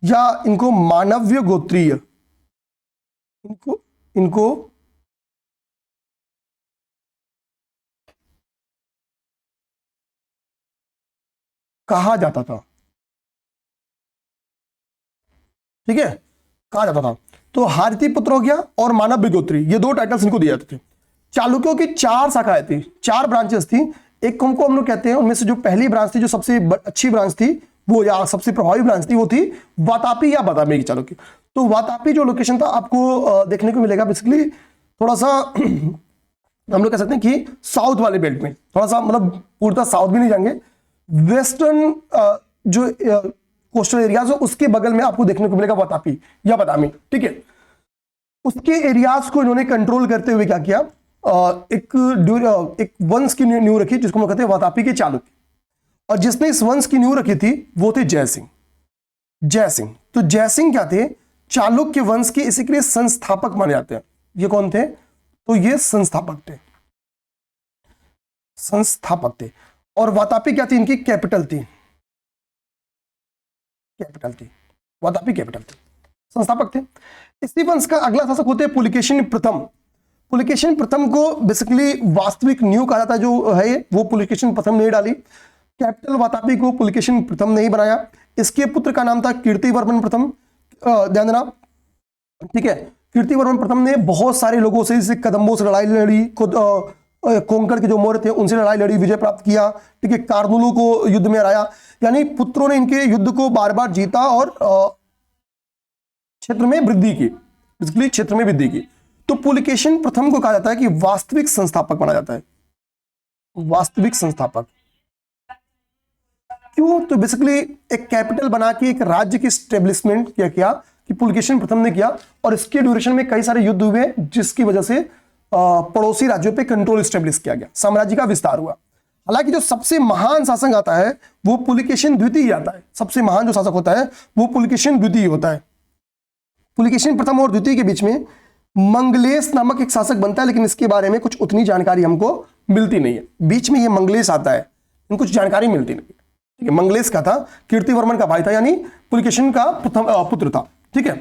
या इनको मानव्य गोत्रीय, इनको कहा जाता था। ठीक है, कहा जाता था। तो हारिति पुत्र हो गया और मानव्य गोत्री, ये दो टाइटल्स इनको दिए जाते थे। चालुक्यों की 4 शाखाएं थी, 4 ब्रांचेस थी। एक उनको हम लोग कहते हैं, उनमें से जो पहली ब्रांच थी, जो सबसे अच्छी ब्रांच थी वो, या सबसे प्रभावी ब्रांच थी, वो थी वातापी या बादामी की चालुक्य। तो वातापी जो लोकेशन था आपको देखने को मिलेगा बेसिकली थोड़ा सा हम लोग कह सकते हैं कि साउथ वाले बेल्ट में, थोड़ा सा मतलब पूर्णतः साउथ भी नहीं जाएंगे, वेस्टर्न जो कोस्टल एरियाज हो उसके बगल में आपको देखने को मिलेगा वातापी या बादामी। ठीक है, उसके एरियाज को इन्होंने कंट्रोल करते हुए क्या किया, एक वंश की नींव रखी जिसको हम कहते हैं वातापी के चालुक्य। और जिसने इस वंश की नींव रखी थी वो थे जयसिंह। जयसिंह, तो जयसिंह क्या थे, चालुक्य वंश के इसी के लिए संस्थापक माने जाते हैं। ये कौन थे, तो ये संस्थापक थे, संस्थापक थे। और वातापी क्या थी, इनकी कैपिटल थी, कैपिटल थी, वातापी कैपिटल थी, संस्थापक थे। इसी वंश का अगला शासक होते हैं पुलकेशिन प्रथम। पुलकेशिन प्रथम को बेसिकली वास्तविक न्यू कहा जाता है जो है, वो पुलकेशिन प्रथम ने डाली। कैपिटल वातापी को पुलकेशिन प्रथम ने ही बनाया। इसके पुत्र का नाम था कीर्तिवर्मन प्रथम, ध्यान देना। ठीक है, कीर्तिवर्मन प्रथम ने बहुत सारे लोगों से, जैसे कदम्बों से लड़ाई लड़ी, कोंकण के जो मौर्य थे उनसे लड़ाई लड़ी, विजय प्राप्त किया। ठीक है, कार्नुलों को युद्ध में हराया, यानी पुत्रों ने इनके युद्ध को बार बार जीता और क्षेत्र में वृद्धि की, बेसिकली क्षेत्र में वृद्धि की। तो पुलकेशिन प्रथम को कहा जाता है कि वास्तविक संस्थापक माना जाता है, वास्तविक संस्थापक। क्यों, तो बेसिकली एक कैपिटल बना के एक राज्य की स्टेब्लिशमेंट किया कि पुलकेशिन प्रथम ने किया। और इसके ड्यूरेशन में कई सारे युद्ध हुए जिसकी वजह से पड़ोसी राज्यों पे कंट्रोल स्टेब्लिश किया गया, साम्राज्य का विस्तार हुआ। हालांकि जो सबसे महान शासक आता है वो पुलकेशिन द्वितीय आता है, सबसे महान जो शासक होता है वो पुलकेशिन द्वितीय होता है। पुलकेशिन प्रथम और द्वितीय के बीच में मंगलेश नामक एक शासक बनता है, लेकिन इसके बारे में कुछ उतनी जानकारी हमको मिलती नहीं है। बीच में ये मंगलेश आता है, कुछ जानकारी मिलती नहीं। ठीक है, मंगलेश का था, कीर्तिवर्मन का भाई था, यानी पुलकेशिन का पुत्र था। ठीक है,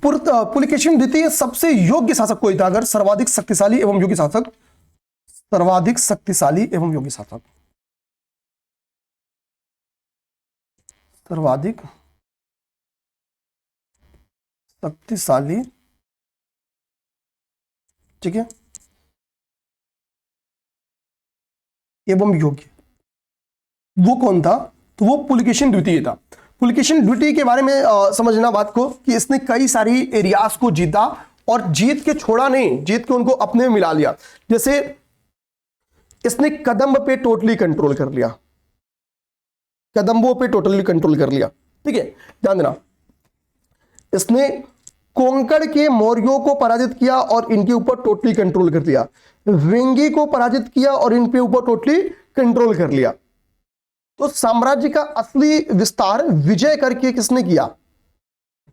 पुलकेशिन द्वितीय सबसे योग्य शासक कोई था, अगर सर्वाधिक शक्तिशाली एवं योग्य शासक, सर्वाधिक शक्तिशाली एवं योग्य शासक, सर्वाधिक शक्तिशाली, ठीक है, एवं योग्य, वो कौन था, तो वो पुलकेशिन द्वितीय था। पुलकेशिन द्वितीय के बारे में समझना बात को कि इसने कई सारी एरियाज को जीता और जीत के छोड़ा नहीं, जीत के उनको अपने में मिला लिया। जैसे इसने कदम्ब पे टोटली कंट्रोल कर लिया, कदम्बों पे टोटली कंट्रोल कर लिया। ठीक है, ध्यान देना, इसने कोंकण के मौर्यों को पराजित किया और इनके ऊपर टोटली कंट्रोल कर लिया। वेंगी को पराजित किया और इनके ऊपर टोटली कंट्रोल कर लिया। तो साम्राज्य का असली विस्तार विजय करके किसने किया,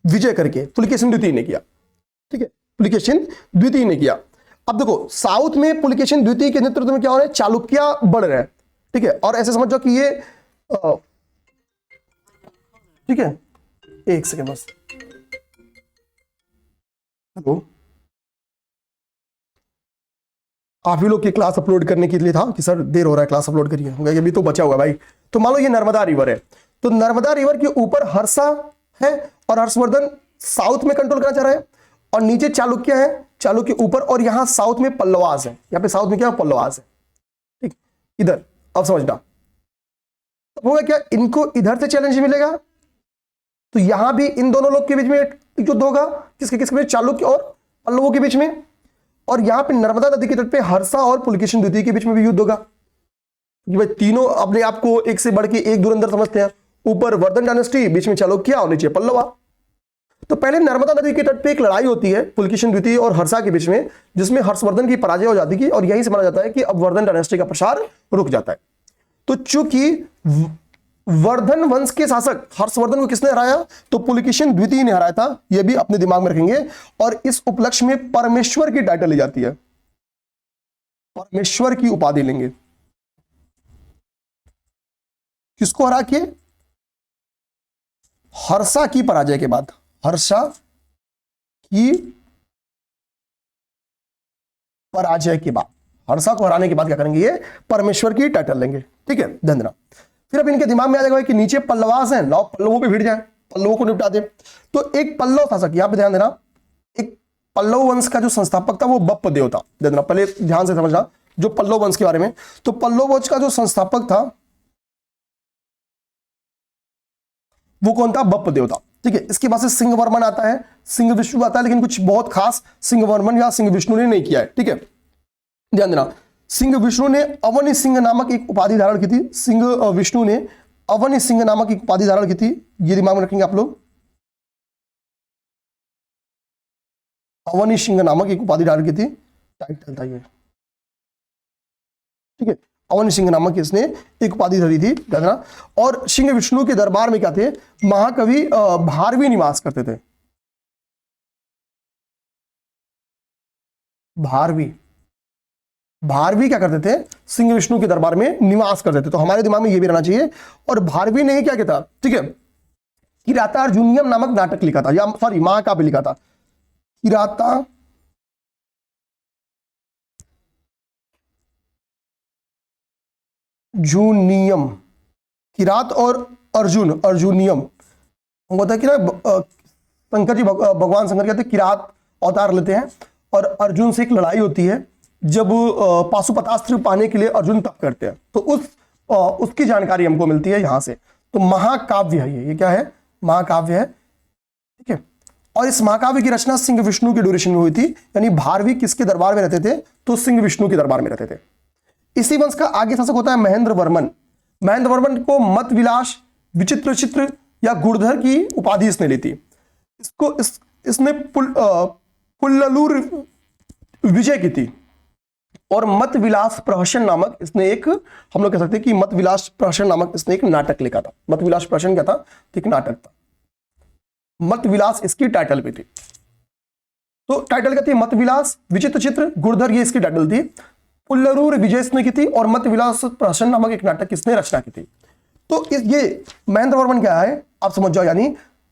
विजय करके पुलकेशिन द्वितीय ने किया। ठीक है, पुलकेशिन द्वितीय ने किया। अब देखो साउथ में पुलकेशिन द्वितीय के नेतृत्व में क्या हो रहा है, चालुक्य बढ़ रहे हैं। ठीक है, और ऐसे समझो कि ये ठीक है, एक सेकेंड बस, हेलो, आप ही लोग की क्लास अपलोड करने के लिए था कि सर देर हो रहा है, क्लास अपलोड करिए, अभी तो बचा हुआ भाई। तो मान लो ये नर्मदा रिवर है, तो नर्मदा रिवर के ऊपर हर्षा है और हर्षवर्धन साउथ में कंट्रोल करना चाह रहा है, और नीचे चालुक्य है, चालुक्य ऊपर, और यहां साउथ में पल्लवास है। यहां पे साउथ में क्या है? पल्लवास है। ठीक, इधर अब समझना। तो होगा क्या, इनको इधर से चैलेंज मिलेगा, तो यहां भी इन दोनों लोग के बीच में युद्ध होगा। किसके किसके बीच? चालुक्य और पल्लवों के बीच में। और यहां पे नर्मदा नदी के तट पे हर्षा और पुलकेशिन द्वितीय के बीच में भी युद्ध होगा। भाई तीनों अपने आप को एक से बढ़ के एक धुरंधर समझते हैं। ऊपर वर्धन डायनेस्टी, बीच में चालुक्य और नीचे पल्लवा। तो पहले नर्मदा नदी के तट पे एक लड़ाई होती है पुलकेशिन द्वितीय और हर्षा के बीच में, जिसमें हर्षवर्धन की पराजय हो जाती है, और यही से माना जाता है कि अब वर्धन डायनेस्टी का प्रसार रुक जाता है। तो चूंकि वर्धन वंश के शासक हर्षवर्धन को किसने हराया? तो पुलकेशिन द्वितीय ने हराया था। यह भी अपने दिमाग में रखेंगे। और इस उपलक्ष्य में परमेश्वर की टाइटल ली जाती है, परमेश्वर की उपाधि लेंगे। किसको हरा के? हर्षा की पराजय के बाद, हर्षा की पराजय के बाद, हर्षा को हराने के बाद क्या करेंगे? ये परमेश्वर की टाइटल लेंगे। ठीक है, ध्यान देना। फिर अब इनके दिमाग में आ जाएगा कि नीचे पल्लवास हैं, लाओ पल्लवों पे भिड़ जाए, पल्लवों को निपटा दे। तो एक पल्लव शासक, यहां पे ध्यान देना, एक पल्लव वंश का जो संस्थापक था वो बप्पदेव था। ध्यान देना, पहले ध्यान से समझना जो पल्लव वंश के बारे में। तो पल्लव वंश का जो संस्थापक था वो कौन था? बप्पदेव था। ठीक है, इसके बाद से सिंहवर्मन आता है, सिंह विष्णु आता है, लेकिन कुछ बहुत खास सिंहवर्मन या सिंह विष्णु ने नहीं किया है। ठीक है, ध्यान देना, सिंह विष्णु ने अवनी सिंह नामक एक उपाधि धारण की थी। सिंह विष्णु ने अवनी सिंह नामक एक उपाधि धारण की थी, ये दिमाग में रखेंगे आप लोग। अवनी सिंह नामक एक उपाधि धारण की थी, टाइटल था ये। ठीक है, अवनी सिंह नामक इसने एक उपाधि धरी थी, ध्यान देना। और सिंह विष्णु के दरबार में क्या थे? महाकवि भारवी निवास करते थे। भारवी क्या करते थे? सिंह विष्णु के दरबार में निवास करते थे। तो हमारे दिमाग में यह भी रहना चाहिए। और भारवी ने क्या किया था? ठीक है, किरातार्जुनियम नामक नाटक लिखा था, या सॉरी महाकाव्य लिखा था। किरातार्जुनियम, किरात और अर्जुन, अर्जुनियम होता है कि ना, शंकर जी भगवान शंकर कहते हैं किरात अवतार लेते हैं, और अर्जुन से एक लड़ाई होती है जब पाशुपतास्त्र पाने के लिए अर्जुन तप करते हैं। तो उसकी जानकारी हमको मिलती है यहां से। तो महाकाव्य है ये क्या है? महाकाव्य है। ठीक है, और इस महाकाव्य की रचना सिंह विष्णु के ड्यूरेशन में हुई थी। यानी भारवी किसके दरबार में रहते थे? तो सिंह विष्णु के दरबार में रहते थे। इसी वंश का आगे शासक होता है महेंद्र वर्मन। महेंद्र वर्मन को मत विलास, विचित्र चित्र या गुड़धर की उपाधि इसने ली थी। इसने पुल्ललूर विजय की थी। और मत विलास प्रहसन नामक इसने एक, हम लोग कह सकते हैं कि मत विलास प्रहसन नामक इसने एक नाटक लिखा था। मत विलास प्रहसन क्या था? तो एक नाटक था। मत विलास इसकी टाइटल पे थी। तो टाइटल क्या थी? मत विलास, विचित्र चित्र, गुड़धर, ये इसकी टाइटल थी। पुल्ललूर विजय इसने की थी, और मत विलास प्रहसन नामक एक नाटक इसने रचना की थी। तो ये महेंद्र वर्मन क्या है आप समझ जाओ, यानी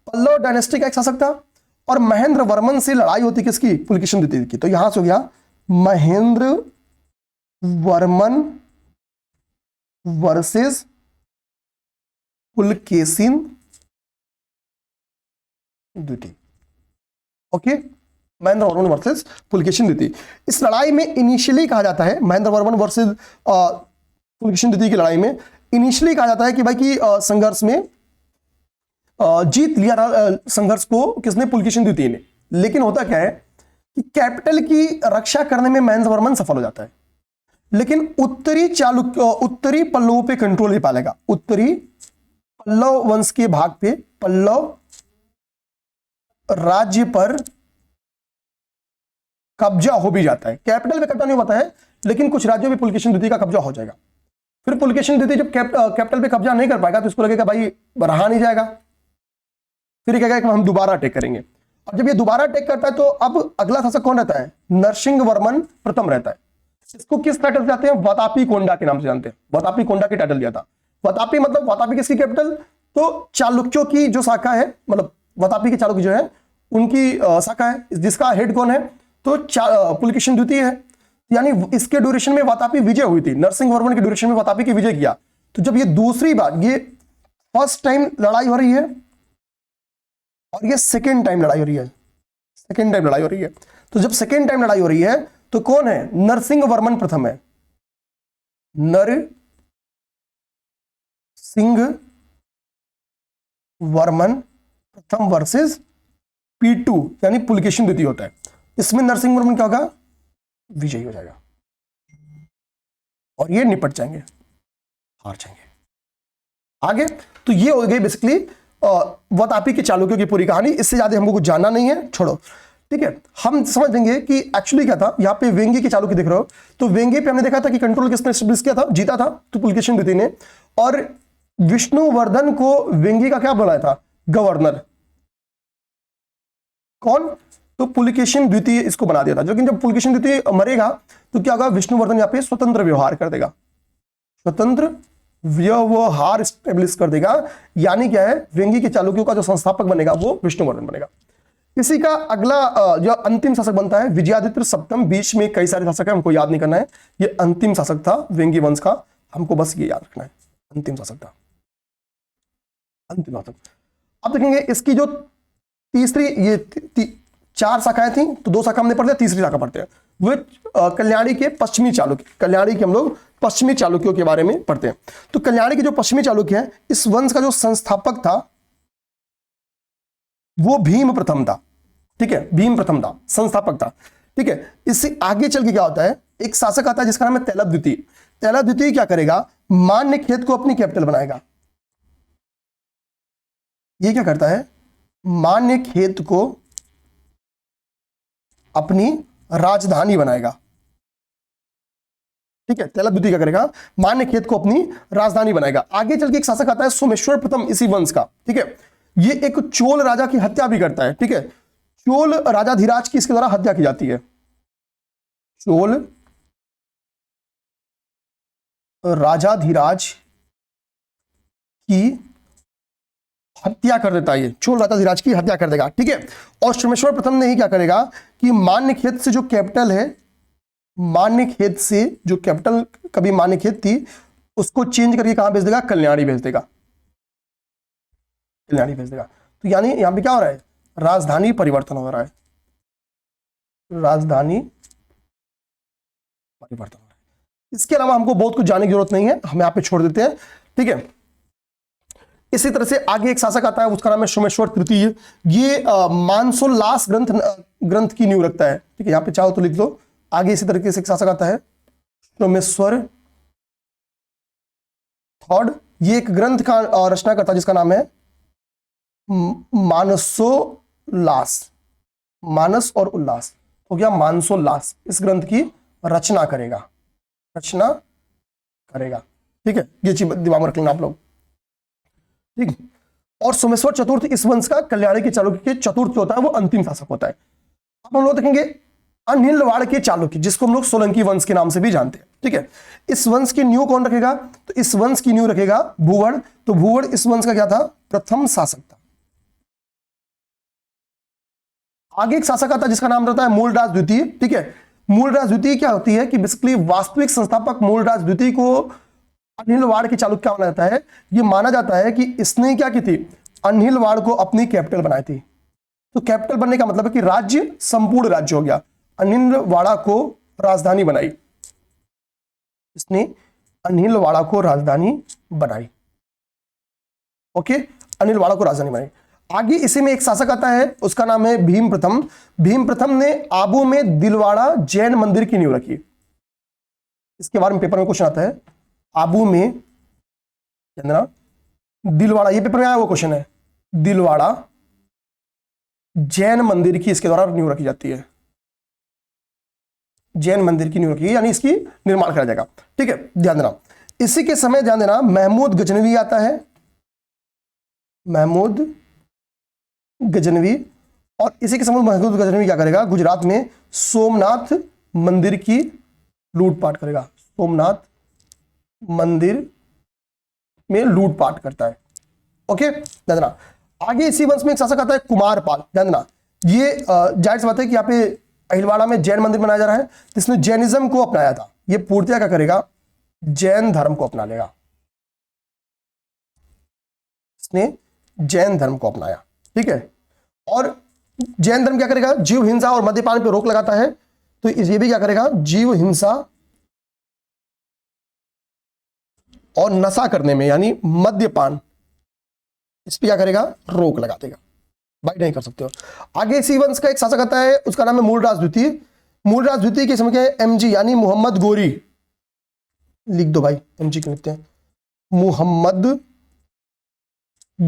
पल्लव डायनेस्टी का एक शासक था, और महेंद्र वर्मन से लड़ाई होती किसकी? पुलकेशिन द्वितीय की। तो यहां से हो गया महेंद्र वर्मन वर्सेस पुलकेशिन द्वितीय। ओके, महेंद्र वर्मन वर्सेस पुलकेशिन द्वितीय। इस लड़ाई में इनिशियली कहा जाता है, महेंद्र वर्मन वर्सेस पुलकेशिन द्वितीय की लड़ाई में इनिशियली कहा जाता है कि भाई की संघर्ष में जीत लिया था संघर्ष को किसने? पुलकेशिन द्वितीय ने। लेकिन होता क्या है कि कैपिटल की रक्षा करने में महेंद्र वर्मन सफल हो जाता है, लेकिन उत्तरी पल्लवों पे कंट्रोल नहीं पालेगा। उत्तरी पल्लव वंश के भाग पे, पल्लव राज्य पर कब्जा हो भी जाता है। कैपिटल पे कब्जा नहीं होता है, लेकिन कुछ राज्यों में पुलकेशिन द्वितीय का कब्जा हो जाएगा। फिर पुलकेशिन द्वितीय जब कैपिटल पे कब्जा नहीं कर पाएगा तो इसको लगेगा भाई रहा नहीं जाएगा, फिर क्या कहेगा कि हम दोबारा अटैक करेंगे। और जब ये दोबारा अटैक करता है तो अब अगला शासक कौन रहता है? नरसिंह वर्मन प्रथम रहता है। इसको किस टाइटल से जानते हैं? वातापी कोंडा के नाम से जानते हैं। वातापी कोंडा की टाइटल दिया था। वातापी मतलब, वातापी किसकी कैपिटल? तो चालुक्यों की जो शाखा है, मतलब वातापी के चालुक्य जो है उनकी शाखा है, जिसका हेड कौन है? तो पुलकेशिन द्वितीय है। यानी इसके ड्यूरेशन में वातापी विजय हुई थी। नरसिंह वर्मन के ड्यूरेशन में वातापी की विजय किया। तो जब ये दूसरी बार ये फर्स्ट टाइम लड़ाई हो रही है और ये सेकेंड टाइम लड़ाई हो रही है, सेकेंड टाइम लड़ाई हो रही है। तो जब सेकेंड टाइम लड़ाई हो रही है तो कौन है, नरसिंह वर्मन प्रथम है, नरसिंह वर्मन प्रथम वर्सेस P2 यानी पुलकेशिन द्वितीय होता है। इसमें नरसिंह वर्मन क्या होगा, विजयी हो जाएगा और ये निपट जाएंगे, हार जाएंगे। आगे तो ये हो गई बेसिकली वातापी के चालुक्यों की पूरी कहानी। इससे ज्यादा हमको कुछ जानना नहीं है, छोड़ो, ठीक है। हम समझ लेंगे कि एक्चुअली क्या था। यहाँ पे वेंगी के चालुक्य दिख रहे हो, तो वेंगी पे हमने देखा था कि कंट्रोल किसने एस्टेब्लिश किया था, जीता था तो पुलकेशिन द्वितीय ने, और विष्णुवर्धन को वेंगी का क्या बनाया था, गवर्नर। कौन, तो पुलकेशिन द्वितीय इसको बना दिया था। लेकिन जब पुलकेशिन द्वितीय मरेगा तो क्या होगा, विष्णुवर्धन यहाँ पे स्वतंत्र व्यवहार कर देगा, स्वतंत्र व्यवहार स्टेब्लिश कर देगा। यानी क्या है, वेंगी के चालुक्यों का जो संस्थापक बनेगा वो विष्णुवर्धन बनेगा। इसी का अगला जो अंतिम शासक बनता है विजयादित्य सप्तम। बीच में कई सारे शासक है, हमको याद नहीं करना है। ये अंतिम शासक था वेंगी वंश का, हमको बस ये याद रखना है, अंतिम शासक था, अंतिम शासक। अब देखेंगे इसकी जो तीसरी, ये चार शाखाएं थी तो दो शाखा हमने पढ़ लिया, तीसरी शाखा पढ़ते हैं वो कल्याणी के पश्चिमी चालुक्य। कल्याणी के हम लोग पश्चिमी चालुक्यों के बारे में पढ़ते हैं। तो कल्याणी के जो पश्चिमी चालुक्य है, इस वंश का जो संस्थापक था वो भीम प्रथम था, ठीक है, भीम प्रथम था, संस्थापक था, ठीक है। इससे आगे चल के क्या होता है, एक शासक आता है जिसका नाम है तैलभ द्वितीय। तैलभ द्वितीय क्या करेगा, मान्य खेत को अपनी कैपिटल बनाएगा। ये क्या करता है, मान्य खेत को अपनी राजधानी बनाएगा, ठीक है। तैलभ द्वितीय क्या करेगा, मान्य खेत को अपनी राजधानी बनाएगा। आगे चल के एक शासक आता है सोमेश्वर प्रथम इसी वंश का, ठीक है। ये एक चोल राजा की हत्या भी करता है, ठीक है। चोल राजाधिराज की इसके द्वारा हत्या की जाती है, चोल राजाधिराज की हत्या कर देता है, ये चोल राजाधिराज की हत्या कर देगा, ठीक है। और सोमेश्वर प्रथम ने ही क्या करेगा कि मान्य खेत से जो कैपिटल है, मान्य खेत से जो कैपिटल कभी मान्य खेत थी उसको चेंज करके कहां भेज देगा, कल्याणी भेज देगा, कल्याणी भेज देगा। तो यानी यहां पे क्या हो रहा है, राजधानी परिवर्तन हो रहा है, राजधानी परिवर्तन हो रहा है। इसके अलावा हमको बहुत कुछ जानने की जरूरत नहीं है, हम यहां पे छोड़ देते हैं, ठीक है। इसी तरह से आगे एक शासक आता है, उसका नाम है सोमेश्वर तृतीय। ये मानसोल्लास ग्रंथ की नींव रखता है, ठीक है। यहां पे चाहो तो लिख दो। आगे इसी तरीके से एक शासक आता है सोमेश्वर थर्ड। ये एक ग्रंथ का रचना करता है जिसका नाम है मानसोल्लास, मानस और उल्लास हो गया मानसोल्लास। इस ग्रंथ की रचना करेगा, रचना करेगा, ठीक है। ये चीज दिमाग में रख लेना आप लोग, ठीक। और सोमेश्वर चतुर्थ इस वंश का कल्याणी के चालुक्य के चतुर्थ होता है, वो अंतिम शासक होता है। अब हम लोग देखेंगे अनिलवाड़ के चालुक्य, जिसको हम लोग सोलंकी वंश के नाम से भी जानते हैं, ठीक है। इस वंश की नींव कौन रखेगा, तो इस वंश की नींव रखेगा भूवड़। तो भूवड़ इस वंश का क्या था, प्रथम शासक था। आगे एक शासक आता है जिसका नाम रहता है मूलराज द्वितीय, ठीक है। मूलराज द्वितीय क्या होती है कि बेसिकली वास्तविक संस्थापक मूलराज द्वितीय को अनिलवाड़ के चालुक्य माना जाता है। यह माना जाता है कि इसने क्या की थी, अनिलवाड़ को अपनी कैपिटल बनाई थी। तो कैपिटल बनने का मतलब है कि राज्य संपूर्ण राज्य हो गया। अनिलवाड़ा को राजधानी बनाई इसने, अनिलवाड़ा को राजधानी बनाई, ओके, अनिलवाड़ा को राजधानी बनाई। आगे इसी में एक शासक आता है, उसका नाम है भीम प्रथम। भीम प्रथम ने आबू में दिलवाड़ा जैन मंदिर की नींव रखी। इसके बारे में पेपर में क्वेश्चन आता है, आबू में दिलवाड़ा, ये पेपर में आया वो क्वेश्चन है, दिलवाड़ा जैन मंदिर की इसके द्वारा नींव रखी जाती है, जैन मंदिर की नींव रखी, यानी इसकी निर्माण करा जाएगा, ठीक है। ध्यान देना, इसी के समय ध्यान देना महमूद गजनवी आता है, महमूद गजनवी। और इसी के समय महमूद गजनवी क्या करेगा, गुजरात में सोमनाथ मंदिर की लूटपाट करेगा, सोमनाथ मंदिर में लूटपाट करता है, ओके। ध्यान देना, आगे इसी वंश में एक शासक आता है कुमारपाल। ध्यान देना, ये जाहिर सी बात है कि यहाँ पे अहिलवाड़ा में जैन मंदिर बनाया जा रहा है, जिसने जैनिज्म को अपनाया था। ये पूर्णतया क्या करेगा, जैन धर्म को अपना लेगा, इसने जैन धर्म को अपनाया। ठीक है, और जैन धर्म क्या करेगा, जीव हिंसा और मद्यपान पे रोक लगाता है, तो ये भी क्या करेगा, जीव हिंसा और नशा करने में यानी मद्यपान, इस पे क्या करेगा, रोक लगा देगा, भाई नहीं कर सकते हो। आगे इसी वंश का एक शासक आता है, उसका नाम है मूलराज द्वितीय। मूलराज द्वितीय के समय क्या है, एमजी यानी मोहम्मद गोरी, लिख दो भाई, एमजी क्यों लिखते हैं, मोहम्मद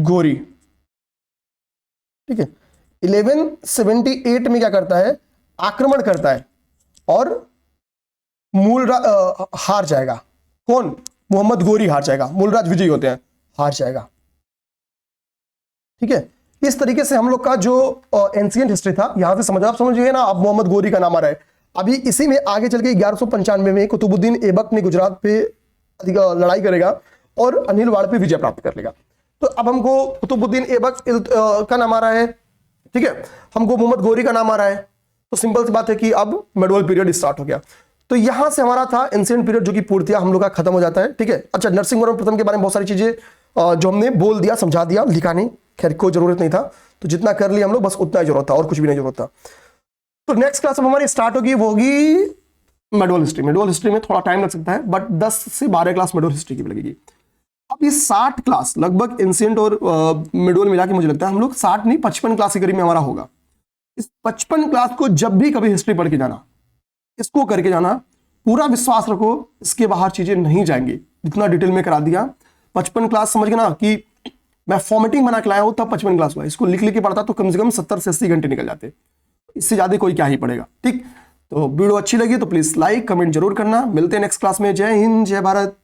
गोरी। ठीक है, 1178 में क्या करता है, आक्रमण करता है और हार जाएगा। कौन, मोहम्मद गोरी हार जाएगा, मूलराज विजयी होते हैं, हार जाएगा। ठीक है, इस तरीके से हम लोग का जो एंशिएंट हिस्ट्री था, यहां से समझिए ना, अब मोहम्मद गोरी का नाम आ रहा है। अभी इसी में आगे चल के 1195 में कुतुबुद्दीन ऐबक ने गुजरात पे लड़ाई करेगा और अनिलवाड़ पे विजय प्राप्त कर लेगा। तो अब हमको कुतुबुद्दीन ऐबक का नाम आ रहा है, ठीक है, हमको मोहम्मद गोरी का नाम आ रहा है, तो सिंपल सी बात है कि अब मेडोवल पीरियड स्टार्ट हो गया। तो यहां से हमारा था एंशिएंट पीरियड जो कि पूर्णतया हम लोग का खत्म हो जाता है। ठीक है, अच्छा, नरसिंहवर्मन प्रथम के बारे में बहुत सारी चीजें जो हमने बोल दिया, समझा दिया, लिखा नहीं, खैर कोई जरूरत नहीं था, तो जितना कर लिया हम लोग, बस उतना ही जरूरत था और कुछ भी नहीं जरूरत था। तो नेक्स्ट क्लास अब हमारी स्टार्ट होगी, वो होगी मेडोवल हिस्ट्री। मेडोवल हिस्ट्री में थोड़ा टाइम लग सकता है, बट 10 से 12 क्लास मेडोवल हिस्ट्री की भी लगेगी। अब ये 60 क्लास लगभग एंशिएंट और मेडोवल मिला के मुझे लगता है हम लोग 60 नहीं 55 क्लास के करीब में हमारा होगा। इस 55 क्लास को जब भी कभी हिस्ट्री पढ़ के जाना, इसको करके जाना, पूरा विश्वास रखो इसके बाहर चीजें नहीं जाएंगी, जितना डिटेल में करा दिया। 55 क्लास समझ गए ना, कि मैं फॉर्मेटिंग बना के लाया हूं तब 55 क्लास हुआ, इसको लिख के पढ़ता तो कम से कम 70 से 80 घंटे निकल जाते, इससे ज्यादा कोई क्या ही पड़ेगा। ठीक, तो वीडियो अच्छी लगी तो प्लीज लाइक कमेंट जरूर करना। मिलते हैं नेक्स्ट क्लास में। जय हिंद, जय भारत।